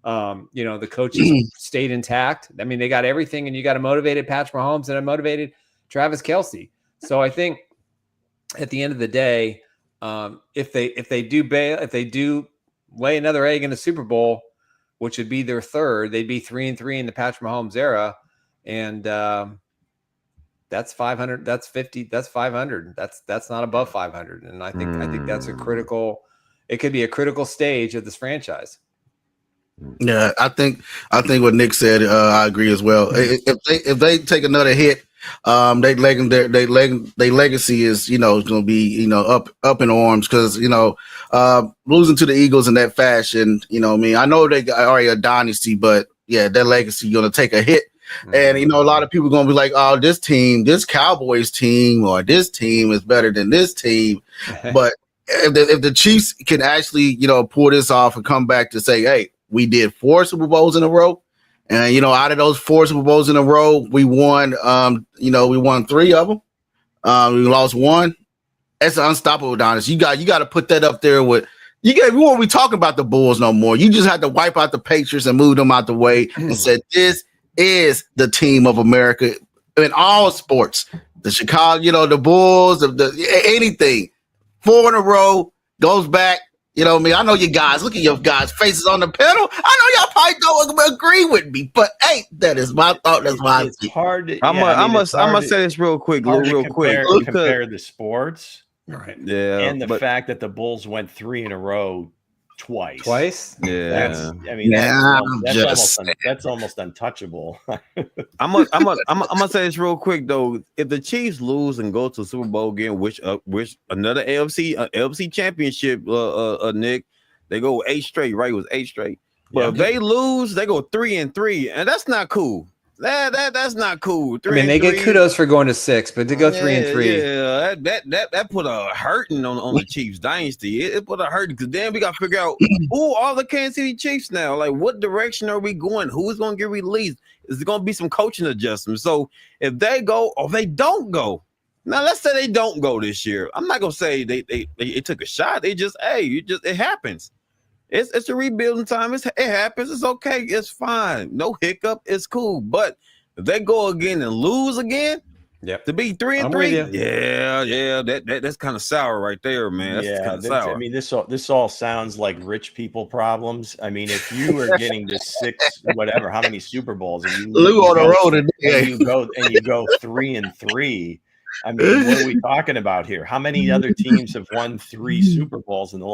The coaches stayed intact. I mean, they got everything, and you got a motivated Patrick Mahomes and a motivated Travis Kelce. So I think at the end of the day, if they do lay another egg in the Super Bowl, which would be their third, they'd be 3-3 in the Patrick Mahomes era, and that's 500. That's 50. That's 500. That's not above 500. And I think that's a critical. It could be a critical stage of this franchise. Yeah, I think what Nick said, I agree as well. If they take another hit, their legacy is going to be up in arms because losing to the Eagles in that fashion, I know they got already a dynasty, but yeah, their legacy going to take a hit. And a lot of people are going to be like, oh, this Cowboys team or this team is better than this team. But if the Chiefs can actually pull this off and come back to say, hey, we did 4 Super Bowls in a row. And, out of those 4 Super Bowls in a row, we won, we won 3 of them. We lost 1. That's an unstoppable dynasty. You got to put that up there with we won't be talking about the Bulls no more. You just have to wipe out the Patriots and move them out the way and say, this is the team of America in all sports. the Chicago, the Bulls, anything. 4 in a row, goes back. You know what I mean? I know you guys. Look at your guys' faces on the panel. I know y'all probably don't agree with me, but hey, that is my thought. That's why it's hard to. I'm gonna say this real quick, Lou, real quick. Compare the sports, right? Yeah, and the fact that the Bulls went 3 in a row twice. Yeah, that's almost untouchable. I'm gonna say this real quick though. If the Chiefs lose and go to the Super Bowl again, which another LFC championship, Nick, they go 8 straight, right? It was 8 straight. But if they lose, they go 3-3, and that's not cool. That's not cool. They get kudos for going to 6, but to go 3-3, that put a hurting on the Chiefs dynasty. It put a hurting because then we got to figure out who are the Kansas City Chiefs now. Like, what direction are we going? Who is going to get released? Is there going to be some coaching adjustments? So if they go or they don't go, now let's say they don't go this year. I'm not gonna say they took a shot. They just it happens. It's a rebuilding time. It happens. It's okay. It's fine. No hiccup. It's cool. But if they go again and lose again, to be 3-3, that's kind of sour right there, man. That's kind of sour. I mean, this all sounds like rich people problems. I mean, if you are getting to 6, whatever, how many Super Bowls, and you Lou on the road and you go 3-3. I mean, what are we talking about here? How many other teams have won 3 Super Bowls in the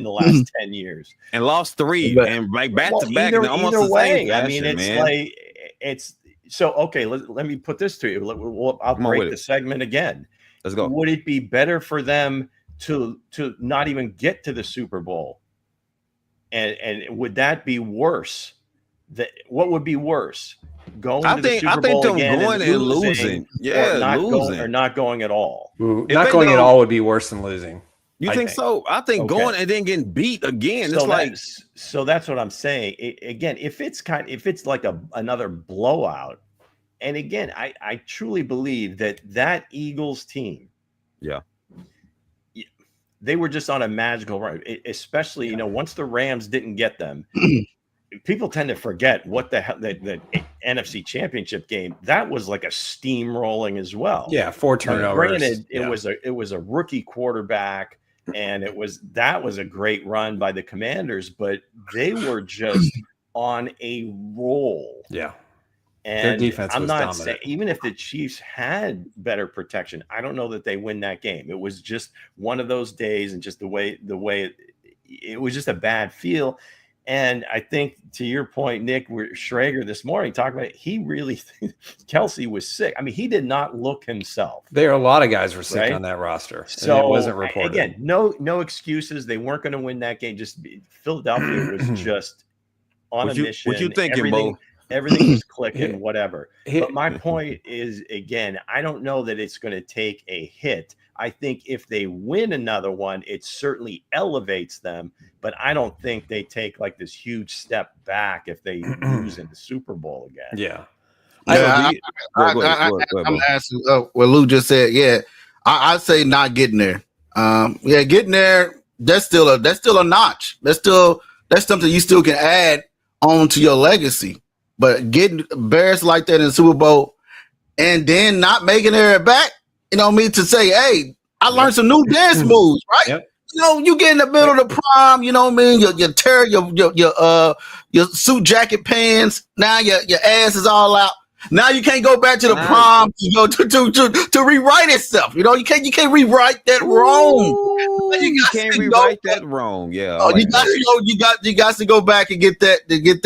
last 10 years and lost 3 and like back to back? Almost the same fashion, I mean, it's so okay. Let me put this to you. I'll break the segment again. Let's go. Would it be better for them to not even get to the Super Bowl? And would that be worse? What would be worse? I think them going and losing. Yeah, or not going at all. Not going at all would be worse than losing. You think so? I think going and then getting beat again. So that's what I'm saying. Again, if it's like another blowout, and again, I truly believe that Eagles team, they were just on a magical run. Especially, once the Rams didn't get them. People tend to forget what the hell the NFC Championship game, that was like a steamrolling as well. Yeah, 4 turnovers. Granted, it was a rookie quarterback, and that was a great run by the Commanders, but they were just on a roll. Yeah. And their defense I'm was not dominant. saying, even if the Chiefs had better protection, I don't know that they win that game. It was just one of those days, and just the way it was just a bad feel. And I think, to your point, Nick, Schrager this morning talking about it, he really Kelsey was sick. I mean, he did not look himself. There are a lot of guys were sick on that roster. So it wasn't reported. Again, no excuses. They weren't going to win that game. Just Philadelphia was just on a mission. What you thinking, Bo? Everything was clicking, whatever. But my point is, again, I don't know that it's going to take a hit. I think if they win another one, it certainly elevates them. But I don't think they take like this huge step back if they lose in the Super Bowl again. Yeah. I'm asking what Lou just said. Yeah, I say not getting there. Getting there. That's still a notch. That's something you still can add on to your legacy. But getting embarrassed like that in the Super Bowl and then not making it back, to say, hey, I learned some new dance moves, right? Yep. You get in the middle of the prime, you tear your suit jacket pants. Now your ass is all out. Now you can't go back to the prom to rewrite itself. You can't rewrite that wrong. You can't rewrite that wrong. Yeah. You got to go back and get that taken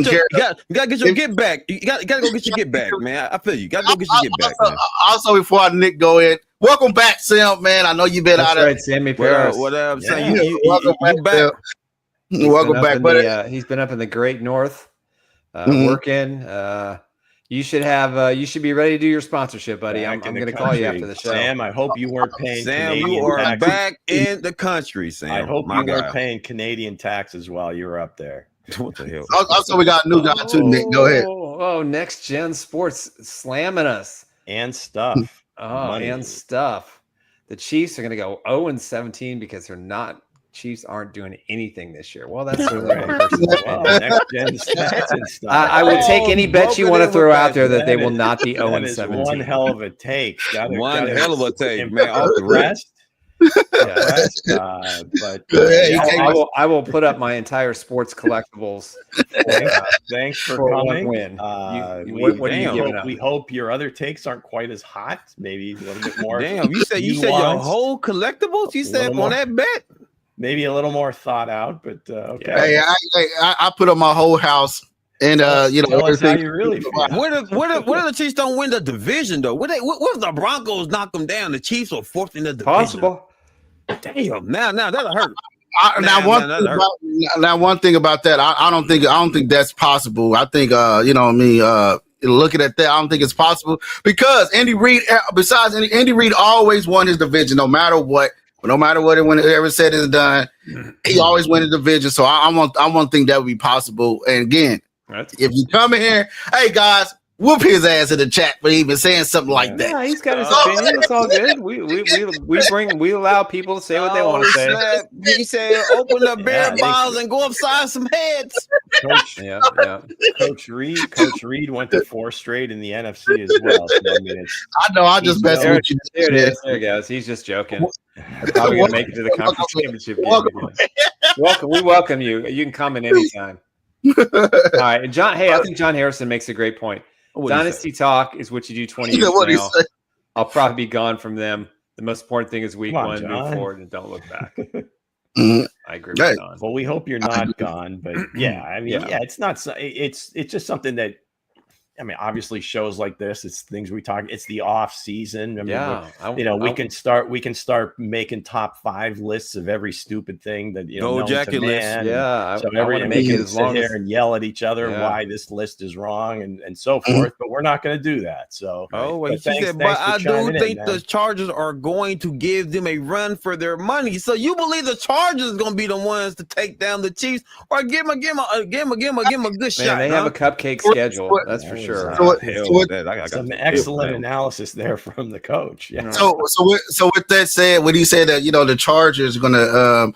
care of. You gotta get your get back. You gotta go get your get back, man. I feel you. Gotta go get your get back. Man. Also, before Nick go in, welcome back, Sam. Man, I know you've been out of Sammy Paris. What I'm saying, welcome back. Welcome back, buddy. He's been up in the Great North. Working. You should be ready to do your sponsorship, buddy. I'm going to call you after the show. Sam, I hope you weren't paying Sam, Canadian you are taxes. back in the country, Sam. I hope you weren't paying Canadian taxes while you were up there. What the hell? Also, we got a new guy too, Nick. Go ahead. Oh, Next Gen Sports slamming us. And stuff. And stuff. The Chiefs are going to go 0-17 because they're not Chiefs aren't doing anything this year. Well, that's really well, next gen stats and stuff. I would take any bet you want to throw out there that they will not be 0 That is 17. one hell of a take. One hell of a take, man. Off the rest. I will put up my entire sports collectibles. Thanks for coming. Win. We hope your other takes aren't quite as hot. Maybe a little bit more. Damn, you said your whole collectibles. You said on that bet. Maybe a little more thought out, but okay. Hey, I put up my whole house. And tell us how you really feel. What if the Chiefs don't win the division though? What if the Broncos knock them down? The Chiefs are fourth in the division. Possible. Damn. Now that'll hurt. One thing about that, I don't think that's possible. I think looking at that, I don't think it's possible because Andy Reid. Besides, Andy Reid always won his division, no matter what. No matter what, when it ever said is done, he always win the division. So I won't think that would be possible. And again, if you come in here, hey guys, whoop his ass in the chat for even saying something like that. Yeah, he's got his opinion. It's all good. We allow people to say what they want to say. Snap. He said, "Open the beer bottles and go upside some heads." Coach Reid went to 4 straight in the NFC as well. So, I know. I just messing with you. There it is. There it goes. He's just joking. Probably gonna make it to the conference championship game. Welcome. We welcome you. You can comment anytime. All right, John. Hey, I think John Harrison makes a great point. Dynasty talk is what you do 20 years from now. I'll probably be gone from them. The most important thing is week one, move forward, and don't look back. I agree with Don. Well, we hope you're not gone, but it's not. It's just something that. I mean, obviously, shows like this, it's things we talk. It's the off season. We can start making top 5 lists of every stupid thing that go jacket list. Yeah, so I want to make it as long as and yell at each other why this list is wrong and so forth. But we're not going to do that. So I do think the Chargers are going to give them a run for their money. So you believe the Chargers are going to be the ones to take down the Chiefs or give them a good shot? They have a cupcake schedule. That's for sure. Some excellent analysis there from the coach. Yeah. So with that said, when he said that the Chargers are going to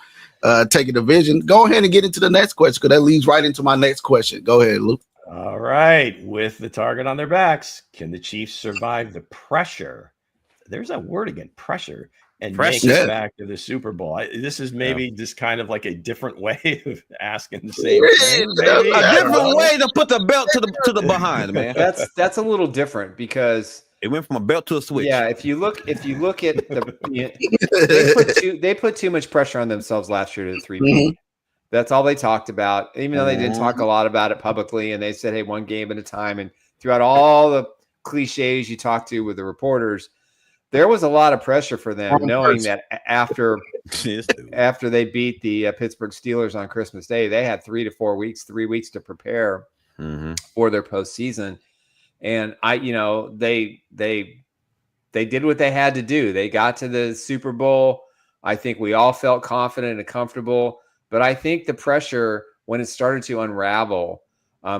take a division, go ahead and get into the next question because that leads right into my next question. Go ahead, Luke. All right, with the target on their backs, can the Chiefs survive the pressure? There's that word again, pressure. And make it back to the Super Bowl. This is maybe just kind of like a different way of asking the same thing. Maybe. A different way to put the belt to the behind, man. That's a little different because it went from a belt to a switch. Yeah, if you look at they put too much pressure on themselves last year to the 3 point. That's all they talked about, even though they didn't talk a lot about it publicly. And they said, "Hey, one game at a time." And throughout all the cliches you talked to with the reporters. There was a lot of pressure for them, knowing that after they beat the Pittsburgh Steelers on Christmas Day, they had 3 weeks to prepare for their postseason. And they did what they had to do. They got to the Super Bowl. I think we all felt confident and comfortable, but I think the pressure when it started to unravel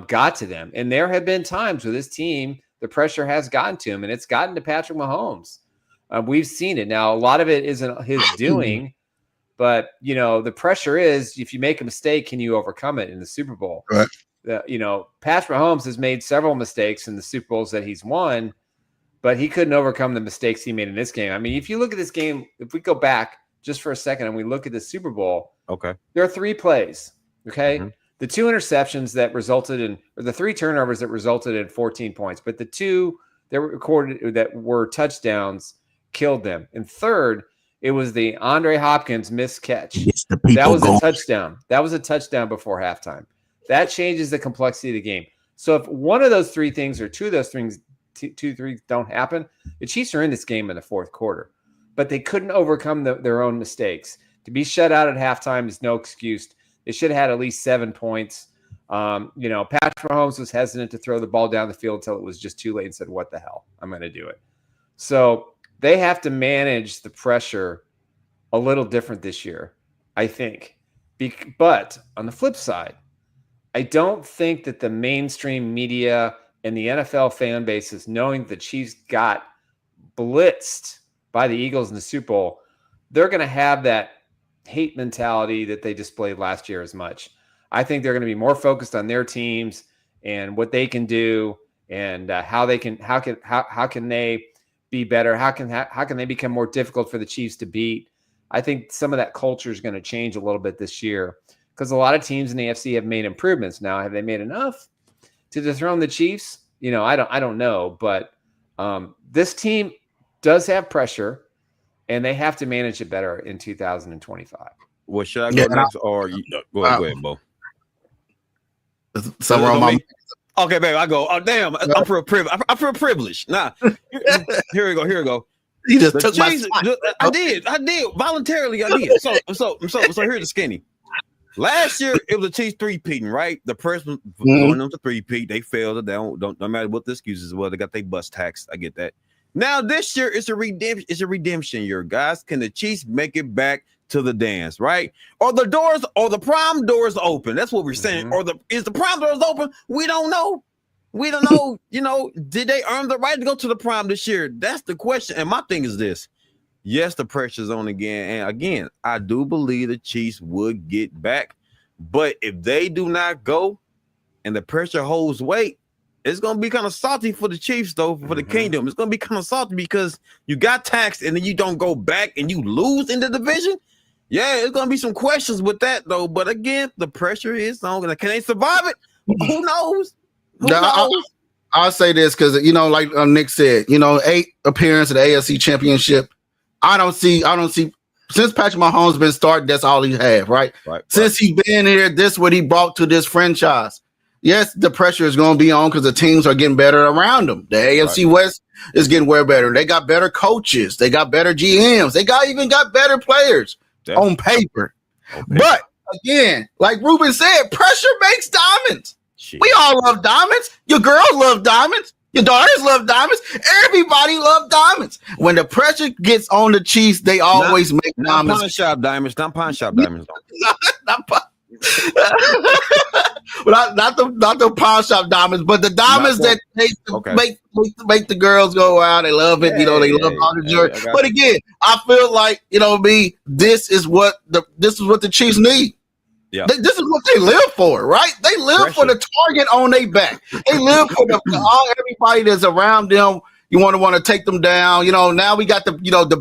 got to them. And there have been times with this team, the pressure has gotten to him, and it's gotten to Patrick Mahomes. We've seen it. Now, a lot of it isn't his doing, but, the pressure is if you make a mistake, can you overcome it in the Super Bowl? Right. Patrick Mahomes has made several mistakes in the Super Bowls that he's won, but he couldn't overcome the mistakes he made in this game. I mean, if you look at this game, if we go back just for a second and we look at the Super Bowl, there are 3 plays, The 2 interceptions that resulted in – or the 3 turnovers that resulted in 14 points, but the 2 that were recorded that were touchdowns – killed them. And third, it was the Andre Hopkins missed catch. That was a touchdown. That was a touchdown before halftime. That changes the complexity of the game. So if one of those 3 things or 2 of those things, 3 don't happen, the Chiefs are in this game in the 4th quarter. But they couldn't overcome their own mistakes. To be shut out at halftime is no excuse. They should have had at least 7 points. Patrick Mahomes was hesitant to throw the ball down the field until it was just too late and said, "What the hell? I'm going to do it." So they have to manage the pressure a little different this year, I think. But on the flip side, I don't think that the mainstream media and the NFL fan bases, knowing the Chiefs got blitzed by the Eagles in the Super Bowl, they're going to have that hate mentality that they displayed last year as much. I think they're going to be more focused on their teams and what they can do, and how can they be better? How can they become more difficult for the Chiefs to beat? I think some of that culture is going to change a little bit this year, because a lot of teams in the AFC have made improvements. Now, have they made enough to dethrone the Chiefs? I don't know, but this team does have pressure, and they have to manage it better in 2025. Well, should I go next, or go ahead, Bo? Somewhere on my. Okay, baby, I go. Oh, damn! I feel privileged. Nah, here we go. You just took my spot. I did voluntarily. I did. So here's the skinny. Last year it was a Chiefs three-peating, right? The person going on to three-peat, they failed. They don't matter what the excuses were. They got their bus taxed. I get that. Now this year it's a redemption. It's a redemption year, guys. Can the Chiefs make it back to the dance, right? Or the doors, or the prime doors open? That's what we're saying. Or is the prime doors open? We don't know. We don't know. Did they earn the right to go to the prime this year? That's the question. And my thing is this: yes, the pressure's on again, and again, I do believe the Chiefs would get back. But if they do not go, and the pressure holds weight, it's gonna be kind of salty for the Chiefs, though, for the kingdom. It's gonna be kind of salty because you got taxed and then you don't go back and you lose in the division. Yeah, it's gonna be some questions with that, though. But again, the pressure is on. Can they survive it? Who knows? I'll say this because like Nick said, 8 appearances at the AFC Championship. I don't see since Patrick Mahomes been starting, that's all he had, right? Since he's been here, this is what he brought to this franchise. Yes, the pressure is going to be on because the teams are getting better around them. The AFC West is getting way better. They got better coaches. They got better GMs. They even got better players on paper. But again, like Ruben said, pressure makes diamonds. Jeez. We all love diamonds. Your girls love diamonds. Your daughters love diamonds. Everybody loves diamonds. When the pressure gets on the Chiefs, they always make diamonds. Pawn shop diamonds. Not pawn shop diamonds. not the pawn shop diamonds, but the diamonds that make the girls go out. They love it. They love all the jewelry. But again, I feel like this is what the Chiefs need. Yeah, this is what they live for, right? They live for the target on their back. They live for everybody that's around them. You want to take them down. Now we got the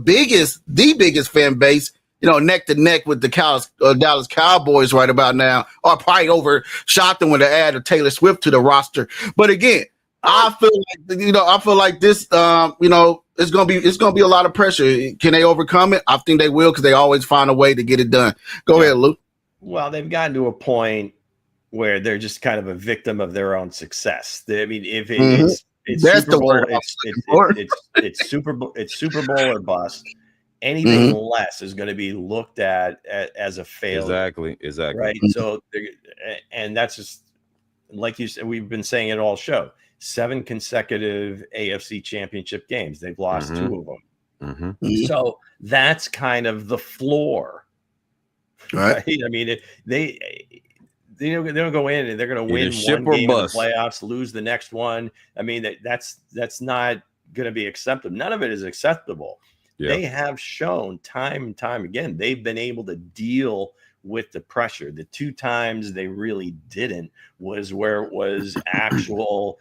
biggest fan base. Neck to neck with the Dallas Cowboys right about now, or probably overshot them with the add of Taylor Swift to the roster. But again, I feel like this. It's gonna be a lot of pressure. Can they overcome it? I think they will because they always find a way to get it done. Go ahead, Lou. Well, they've gotten to a point where they're just kind of a victim of their own success. I mean, if it's Super Bowl, it's Super Bowl or bust. Anything less is going to be looked at as a failure. Exactly. Right. So, and that's just like you said. We've been saying it all show. 7 consecutive AFC Championship games. They've lost 2 of them. So that's kind of the floor. Right. I mean, they don't go in and they're going to win one game in the playoffs, lose the next one. I mean, that's not going to be acceptable. None of it is acceptable. Yeah. They have shown time and time again they've been able to deal with the pressure. The 2 times they really didn't was where it was actual,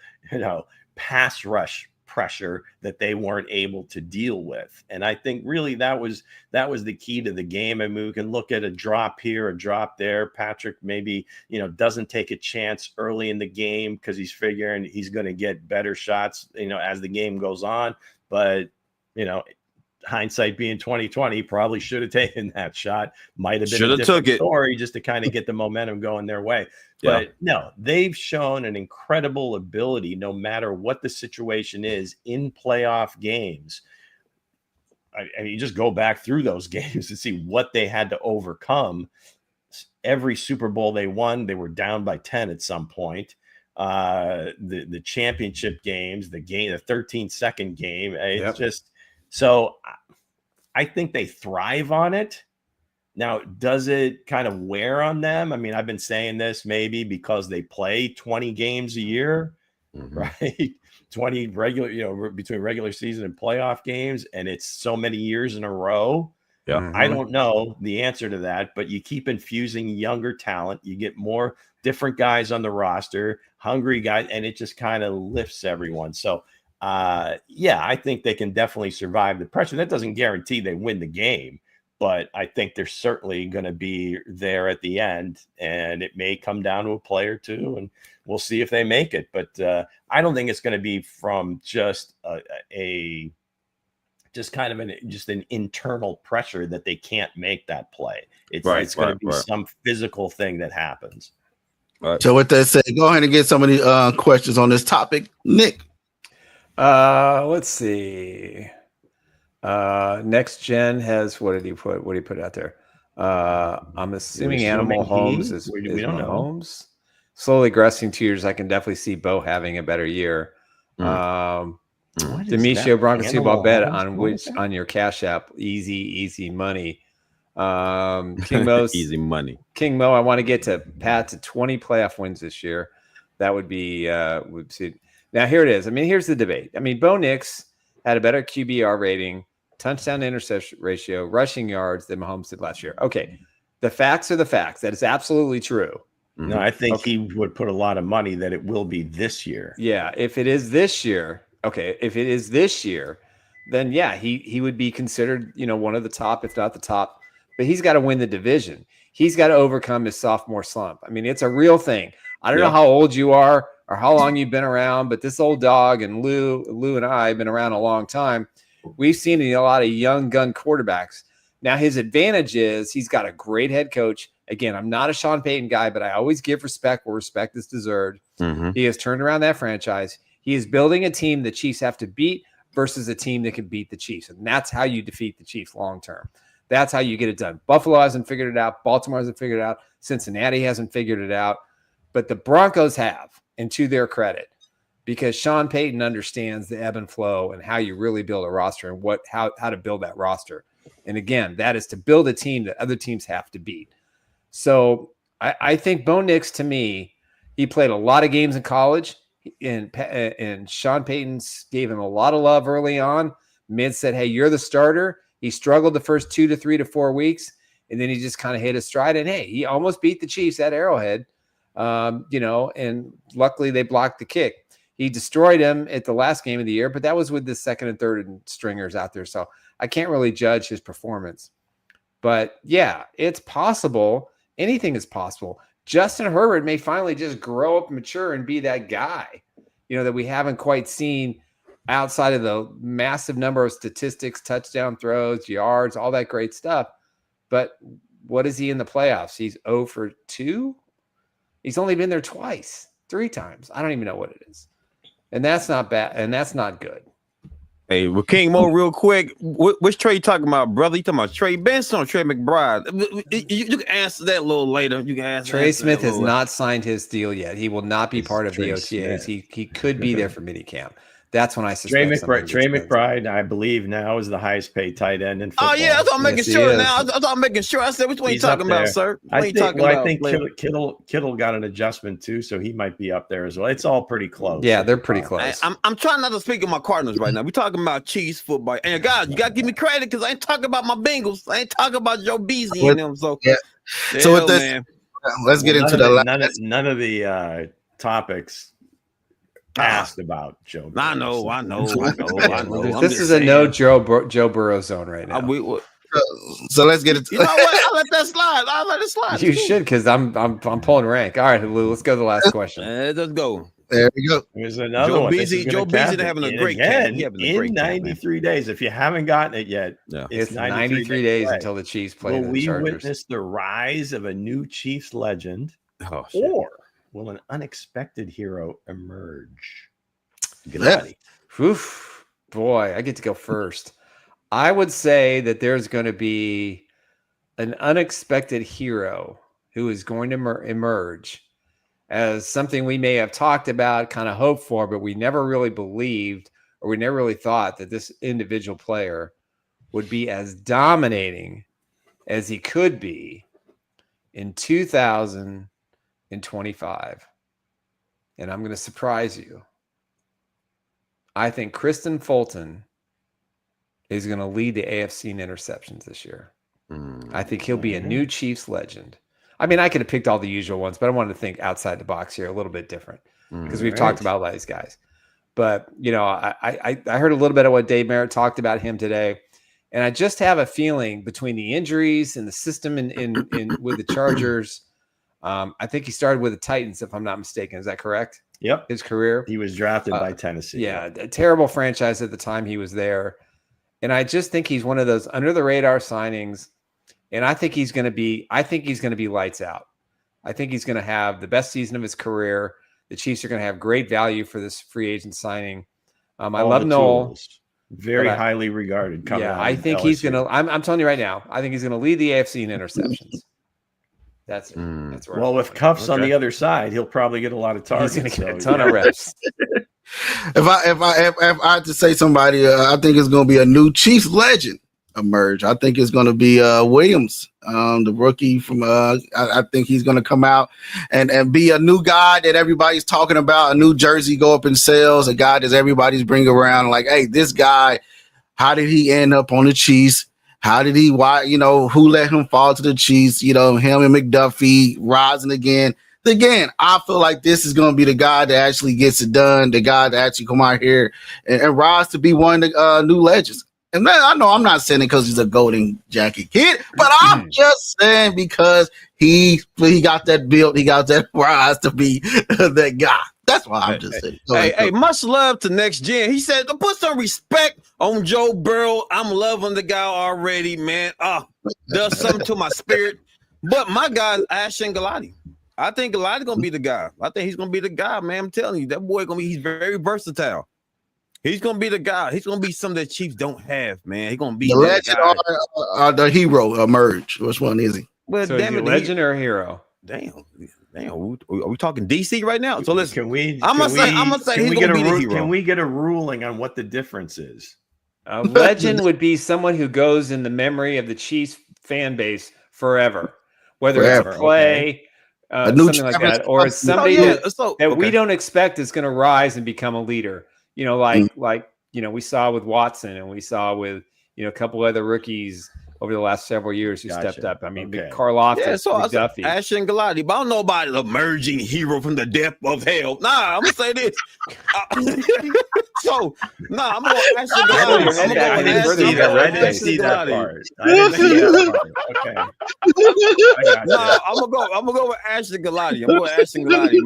pass rush pressure that they weren't able to deal with. And I think really that was the key to the game. I mean, we can look at a drop here, a drop there. Patrick maybe, doesn't take a chance early in the game because he's figuring he's going to get better shots, as the game goes on. But, hindsight being 2020, probably should have taken that shot. Might have been a different story just to kind of get the momentum going their way. But no, they've shown an incredible ability, no matter what the situation is in playoff games. I mean, you just go back through those games to see what they had to overcome. Every Super Bowl they won, they were down by 10 at some point. The championship games, the 13-second game, it's just. So I think they thrive on it. Now, does it kind of wear on them? I mean, I've been saying this maybe because they play 20 games a year, right? 20 regular, between regular season and playoff games, and it's so many years in a row. Yeah. I don't know the answer to that, but you keep infusing younger talent. You get more different guys on the roster, hungry guys, and it just kind of lifts everyone. So, yeah, I think they can definitely survive the pressure. That doesn't guarantee they win the game, but I think they're certainly going to be there at the end, and it may come down to a play or two, and we'll see if they make it. But I don't think it's going to be from just just kind of an internal pressure that they can't make that play. It's going to be some physical thing that happens. Right. So with that said, go ahead and get some of the questions on this topic, Nick. Let's see. Next Gen has, what did he put out there? I'm assuming Animal Homes is Mahomes. Slowly aggressing 2 years. I can definitely see Bo having a better year. Demetrio Broncos Super Bowl bet on your Cash App. Easy money. King Mo's easy money. King Mo, I want to get to Pat to 20 playoff wins this year. That would be would see. Now here it is. I mean, here's the debate. I mean, Bo Nix had a better QBR rating, touchdown to interception ratio, rushing yards than Mahomes did last year. Okay, the facts are the facts. That is absolutely true. No, I think he would put a lot of money that it will be this year. Yeah, if it is this year, okay. If it is this year, then yeah, he would be considered, one of the top, if not the top. But he's got to win the division. He's got to overcome his sophomore slump. I mean, it's a real thing. I don't know how old you are or how long you've been around, but this old dog and Lou and I have been around a long time. We've seen a lot of young gun quarterbacks. Now, his advantage is he's got a great head coach. Again, I'm not a Sean Payton guy, but I always give respect where respect is deserved. He has turned around that franchise. He is building a team the Chiefs have to beat versus a team that can beat the Chiefs. And that's how you defeat the Chiefs long term. That's how you get it done. Buffalo hasn't figured it out. Baltimore hasn't figured it out. Cincinnati hasn't figured it out. But the Broncos have, and to their credit, because Sean Payton understands the ebb and flow and how you really build a roster and how to build that roster. And again, that is to build a team that other teams have to beat. So I think Bo Nix, to me, he played a lot of games in college, and Sean Payton gave him a lot of love early on. Mid said, hey, you're the starter. He struggled the first 2 to 3 to 4 weeks, and then he just kind of hit his stride. And, hey, he almost beat the Chiefs at Arrowhead, and luckily they blocked the kick. He destroyed him at the last game of the year, but that was with the second and third stringers out there. So I can't really judge his performance. But, yeah, it's possible. Anything is possible. Justin Herbert may finally just grow up, mature, and be that guy, that we haven't quite seen outside of the massive number of statistics, touchdown throws, yards, all that great stuff. But what is he in the playoffs? He's 0 for 2. He's only been there 3 times. I don't even know what it is. And that's not bad. And that's not good. Hey, well, King Mo, real quick, which Trey you talking about, brother? You talking about Trey Benson or Trey McBride? You can answer that a little later. You can answer. Trey Smith has not signed his deal yet. He will not be part of the OTAs. He could be there for minicamp. That's when I suspect Trey McBride, I believe now is the highest paid tight end in football. Oh yeah, I'm making sure now. I'm making sure. I said, which one you talking about, sir? I think Kittle got an adjustment too, so he might be up there as well. It's all pretty close. Yeah, they're pretty close. I'm trying not to speak of my Cardinals right now. We're talking about Chiefs football, and guys, you got to give me credit because I ain't talking about my Bengals. I ain't talking about Joe Beasley and them. So yeah. So with this, man, let's get into none of the topics asked about Joe Burrow. I know. This is a no Joe Burrow zone right now. So let's get it. You know what? I'll let that slide. I'll let it slide. You should, because I'm pulling rank. All right, Lou, let's go to the last question. Let's go. There we go. There's another Joe one. Beasley having a great camp. In 93 days. If you haven't gotten it yet, it's 93 days until the Chiefs play the Chargers. Will we witness the rise of a new Chiefs legend, or will an unexpected hero emerge? Oof, boy, I get to go first. I would say that there's going to be an unexpected hero who is going to emerge as something we may have talked about, kind of hoped for, but we never really believed, or we never really thought that this individual player would be as dominating as he could be in 2025. And I'm going to surprise you. I think Kristen Fulton is going to lead the AFC in interceptions this year. I think he'll be a new Chiefs legend. I mean, I could have picked all the usual ones, but I wanted to think outside the box here, a little bit different, because we've talked about all these guys. But, you know, I heard a little bit of what Dave Merritt talked about him today, and I just have a feeling between the injuries and the system in with the Chargers, I think he started with the Titans, if I'm not mistaken. Is that correct? Yep. His career. He was drafted by Tennessee. Yeah, a terrible franchise at the time he was there. And I just think he's one of those under the radar signings. And I think he's going to be lights out. I think he's going to have the best season of his career. The Chiefs are going to have great value for this free agent signing. I love Noel. Very highly regarded. Yeah, I think he's going to, I'm telling you right now, I think he's going to lead the AFC in interceptions. That's it. That's right. Well, with Cuffs on the other side, he'll probably get a lot of targets. He's going to get a ton of reps. If I had to say somebody, I think it's going to be a new Chiefs legend emerge. I think it's going to be Williams, the rookie from. I think he's going to come out and be a new guy that everybody's talking about. A new jersey go up in sales. A guy that everybody's bringing around. Like, hey, this guy, how did he end up on the Chiefs? How did he? Why? You know, who let him fall to the Chiefs? You know, him and McDuffie rising again. Again, I feel like this is going to be the guy that actually gets it done, the guy that actually come out here and rise to be one of the new legends. And then, I know I'm not saying it because he's a golden jacket kid, but I'm just saying because he got that build, he got that rise to be that guy. That's why I'm just saying. Hey, much love to Next Gen. He said, put some respect on Joe Burrow. I'm loving the guy already, man. Does something to my spirit. But my guy is Ashton Galati. I think Galati's gonna be the guy. I think he's gonna be the guy, man. I'm telling you, that boy he's very versatile. He's gonna be the guy. He's gonna be something that Chiefs don't have, man. He's gonna be the legend or the hero emerge. Which one is he? Well, so damn it, legend or hero? Damn. Are we talking DC right now? So listen, I'm gonna say he's gonna be the hero. Can we get a ruling on what the difference is? A legend would be someone who goes in the memory of the Chiefs fan base forever, whether it's a play. Something like that, or it's somebody that we don't expect is going to rise and become a leader. You know, like you know, we saw with Watson, and we saw with a couple other rookies over the last several years who stepped up. I mean, Karlaftis, McDuffie, Ashton Galati. But I don't know about an emerging hero from the depth of hell. Nah, I'm gonna say this. I'm going Ashton Galati. I didn't see that part. Okay. I'm gonna go with Ashton Galati.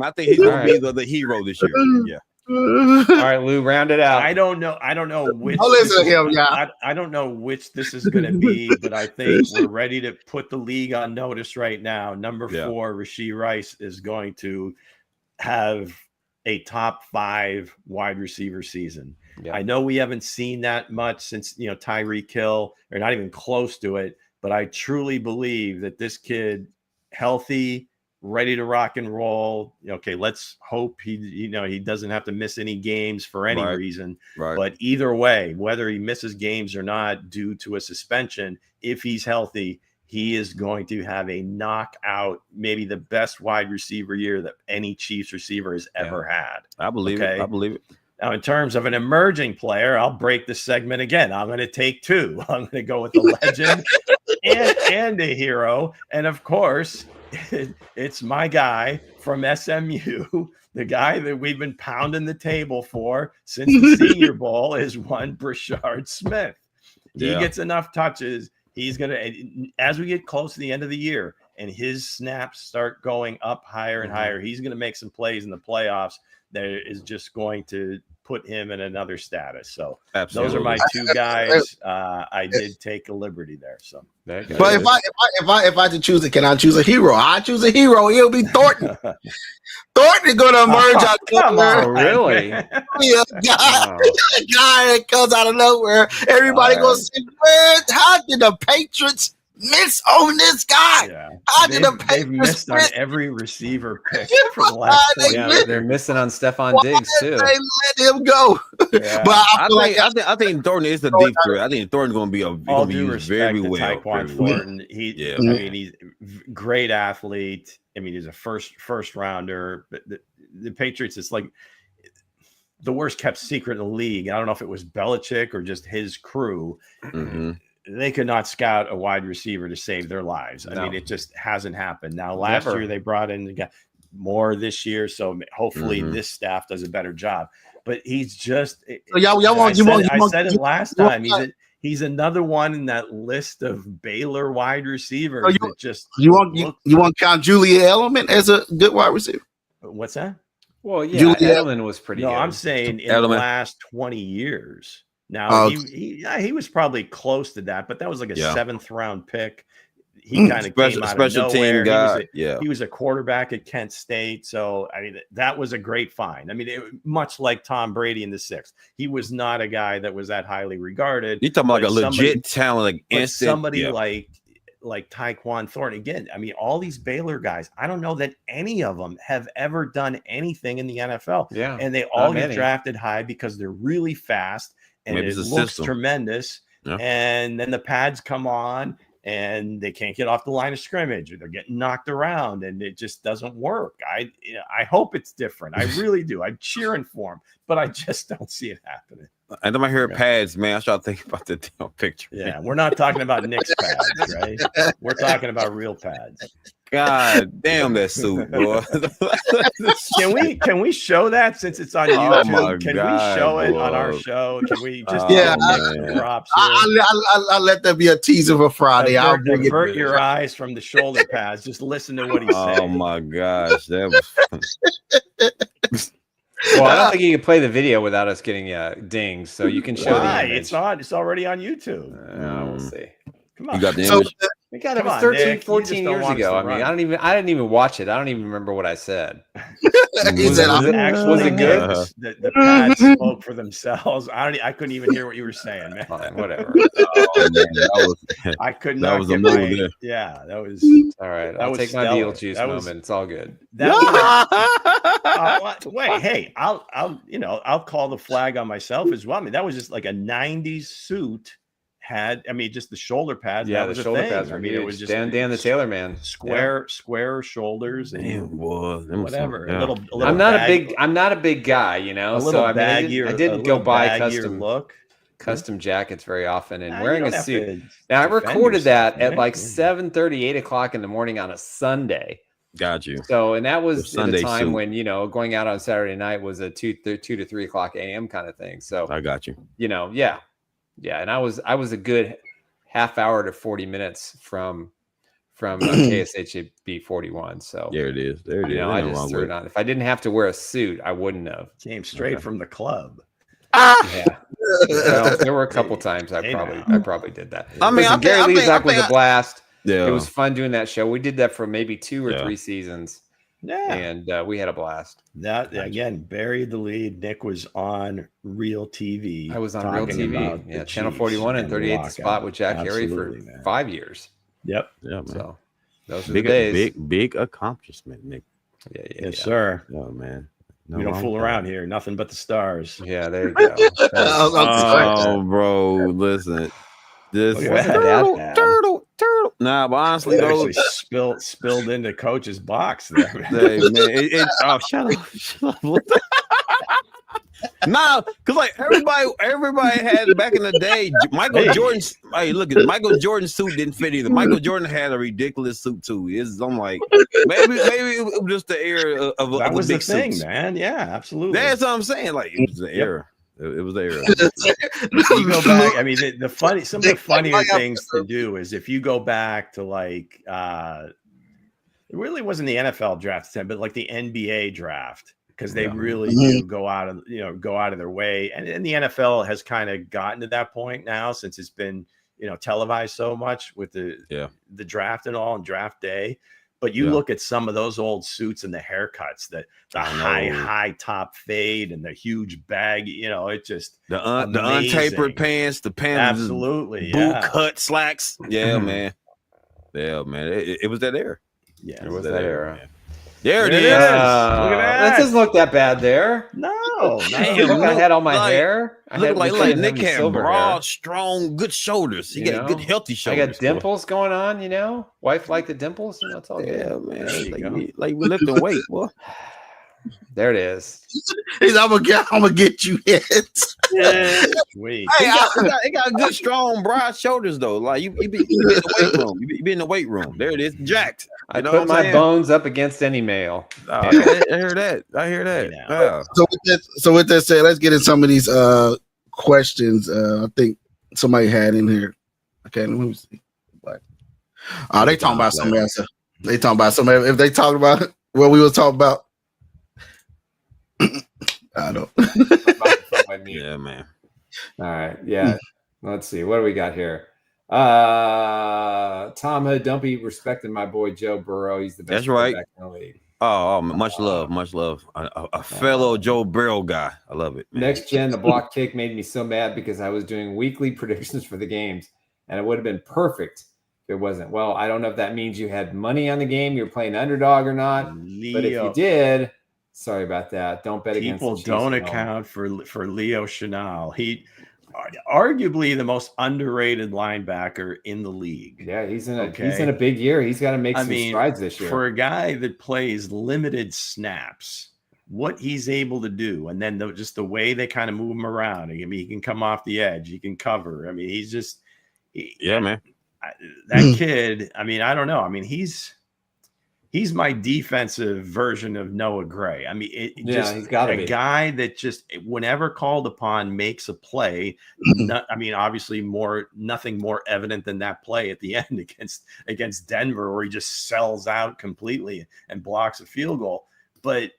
I think he's gonna be the hero this year. Yeah. All right, Lou, round it out. I don't know which. Listen to him, I don't know which this is going to be, but I think we're ready to put the league on notice right now. Number 4, Rashee Rice is going to have a top 5 wide receiver season. Yeah. I know we haven't seen that much since Tyreek Hill, or not even close to it. But I truly believe that this kid, healthy, ready to rock and roll. Okay, let's hope he doesn't have to miss any games for any reason. Right. But either way, whether he misses games or not due to a suspension, if he's healthy, he is going to have a knockout, maybe the best wide receiver year that any Chiefs receiver has ever had. I believe it. I believe it. Now, in terms of an emerging player, I'll break the segment again. I'm going to take 2. I'm going to go with the legend and a hero. And of course, it's my guy from SMU, the guy that we've been pounding the table for since the Senior Bowl, is one Brashard Smith. He gets enough touches. He's going to, as we get close to the end of the year and his snaps start going up higher and higher, he's going to make some plays in the playoffs that is just going to put him in another status. So those are my 2 guys. I did take a liberty there. So, but if I had to choose it, can I choose a hero? I choose a hero. He'll be Thornton. Thornton is going to emerge out of nowhere. Really? A guy that comes out of nowhere. Everybody going to say, how did the Patriots miss on this guy? Yeah. They've missed on every receiver pick for the last 4 years. They're missing on Stephon Diggs too. They let him go. Yeah. But I think Thornton is the deep threat. I think Thornton's going to be very well. Tyquan Thornton. I mean, he's a great athlete. I mean, he's a first rounder. But the Patriots, it's like the worst kept secret in the league. I don't know if it was Belichick or just his crew. Mm-hmm. they could not scout a wide receiver to save their lives. I mean, it just hasn't happened. Now, last year they brought in more this year, so hopefully this staff does a better job. But he's just I said it last time. He's another one in that list of Baylor wide receivers that just you want to count Julia Edelman as a good wide receiver? What's that? Well, yeah, Edelman was pretty good. I'm saying in the last 20 years. Now he was probably close to that, but that was like a 7th round pick. He kind of came out of nowhere. He was a quarterback at Kent State, so I mean that was a great find. I mean, much like Tom Brady in the 6th, he was not a guy that was that highly regarded. You're talking about like a legit talent, like somebody like Tyquan Thornton. Again, I mean, all these Baylor guys, I don't know that any of them have ever done anything in the NFL. Yeah, and they all get drafted high because they're really fast and it looks tremendous. Yeah. And then the pads come on. And they can't get off the line of scrimmage, or they're getting knocked around, and it just doesn't work. I hope it's different. I really do. I'm cheering for him, but I just don't see it happening. And then I hear pads, man. I start thinking about the picture. Yeah, we're not talking about Knicks pads, right? We're talking about real pads. God damn that suit, boy. Can we show that since it's on YouTube? Can we show it on our show? Can we just props? I'll let that be a teaser for Friday. I'll divert your eyes from the shoulder pads. Just listen to what he's saying. Oh my gosh, that was. Well, I don't think you can play the video without us getting dings, so you can show the image. It's on. It's already on YouTube. We'll see. Come on. You got the image? We got it 13, 14 years ago. I mean, I didn't even watch it. I don't even remember what I said. Was it good? The pads spoke for themselves. I couldn't even hear what you were saying, man. Fine, whatever. I could not get my. Yeah, that was all right. I'll take my Beetlejuice moment. It's all good. Wait, hey, I'll call the flag on myself as well. I mean, that was just like a '90s suit. Just the shoulder pads. Yeah, that was the shoulder pads. I mean, it was just Dan the Taylor Man. Square shoulders and whatever. Yeah. A little I'm not a big guy, you know. So I didn't go buy custom jackets very often, and wearing a suit. Now I recorded that at like 7:30, 8 o'clock in the morning on a Sunday. Got you. So, and that was at a time when going out on Saturday night was a 2 to 3 o'clock a.m. kind of thing. So I got you. Yeah, and I was a good half hour to 40 minutes from KSHB 41. So there it is. I just threw it on. If I didn't have to wear a suit, I wouldn't have. Came straight from the club. Yeah. Well, there were a couple times I probably did that. I mean, Gary Lezak was a blast. Yeah. It was fun doing that show. We did that for maybe 2 or 3 seasons. Yeah, and we had a blast. That again buried the lead. Nick was on Real TV. I was on Real TV. Yeah, Channel 41 and 38 The Spot with Jack Harry for 5 years. Yep. Yeah, man. So those were the days. Big accomplishment, Nick. Yeah. Yes, sir. Oh man. We don't fool around here. Nothing but the stars. Yeah, there you go. Oh, bro, listen. This turtle. Nah, but honestly, though, spilled into Coach's box there. Hey, man, shut up. Nah, because like everybody had back in the day. Michael Jordan's. Hey, look, Michael Jordan's suit didn't fit either. Michael Jordan had a ridiculous suit too. I'm like, maybe it was just the era of that was the big thing, man. Yeah, absolutely. That's what I'm saying. Like it was the era. It was there. You go back. I mean, some of the funnier things to do is if you go back to like, it really wasn't the NFL draft, but like the NBA draft, because they really do go out of their way. And the NFL has kind of gotten to that point now since it's been, televised so much with the draft and all and draft day. But you look at some of those old suits and the haircuts, the high top fade and the huge bag, it just the untapered pants, the pants, absolutely, boot cut slacks. Yeah, man. Yeah, man. It was that era. Yeah, it was that era. Man. There it is. Look at that. That doesn't look that bad there. No. Damn, I had all my hair. Look like Nick had broad, strong, good shoulders. He got good, healthy shoulders. I got dimples going on, Wife like the dimples. It's all good. Yeah, man. Like we lifting weight, boy. There it is. I'm gonna get you hits. Yeah, sweet. He got a good, strong, broad shoulders though. Like you be in the weight room. You be in the weight room. There it is, jacked. I put my bones up against any male. I hear that. Yeah. So with that said, let's get in some of these questions. I think somebody had in here. Okay, let me see. They talking about something else. They talking about something. If they talk about what we was talking about, I don't. Yeah, man. All right. Yeah. Let's see. What do we got here? Tom Hood, don't be respecting my boy Joe Burrow. He's the best. That's right. In the league. Oh, much love. A fellow Joe Burrow guy. I love it. Man. Next gen, the block kick made me so mad because I was doing weekly predictions for the games, and it would have been perfect if it wasn't. Well, I don't know if that means you had money on the game, you're playing underdog or not. Leo. But if you did, sorry about that. Don't bet against the Chiefs. People don't account for Leo Chenal. He arguably the most underrated linebacker in the league. Yeah, he's in a big year. He's got to make some strides this year. For a guy that plays limited snaps, what he's able to do, and then just the way they kind of move him around. I mean, he can come off the edge, he can cover. I mean, he's just man. That kid. I mean, I don't know. I mean, he's my defensive version of Noah Gray. I mean, he's got a guy that just whenever called upon makes a play. I mean, obviously nothing more evident than that play at the end against Denver, where he just sells out completely and blocks a field goal. But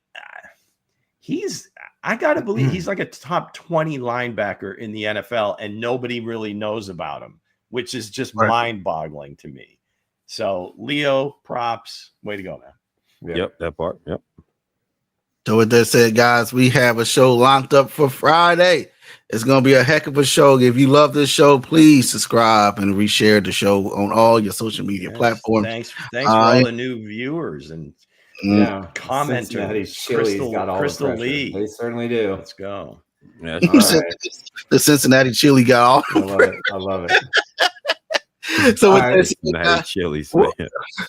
I got to believe he's like a top 20 linebacker in the NFL, and nobody really knows about him, which is just mind-boggling to me. So, Leo, props. Way to go, man. Yep, that part. Yep. So with that said, guys, we have a show locked up for Friday. It's going to be a heck of a show. If you love this show, please subscribe and reshare the show on all your social media platforms. Thanks for all the new viewers and commenters. Crystal Lee. They certainly do. Let's go. Yeah, the Cincinnati Chili got all. I love it. So chilies,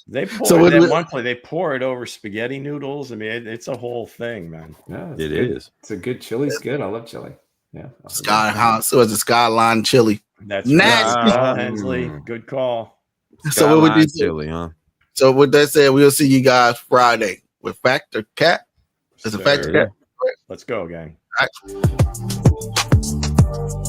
they pour it one play. They pour it over spaghetti noodles. I mean, it's a whole thing, man. Yeah, it is. It's a good chili. It's good. I love chili. Yeah, So it's a Skyline chili. That's nasty. Hensley, good call. So what would you chili, huh? So with that said, we'll see you guys Friday with Factor Cat. It's a Factor Cat. Let's go, gang. All right.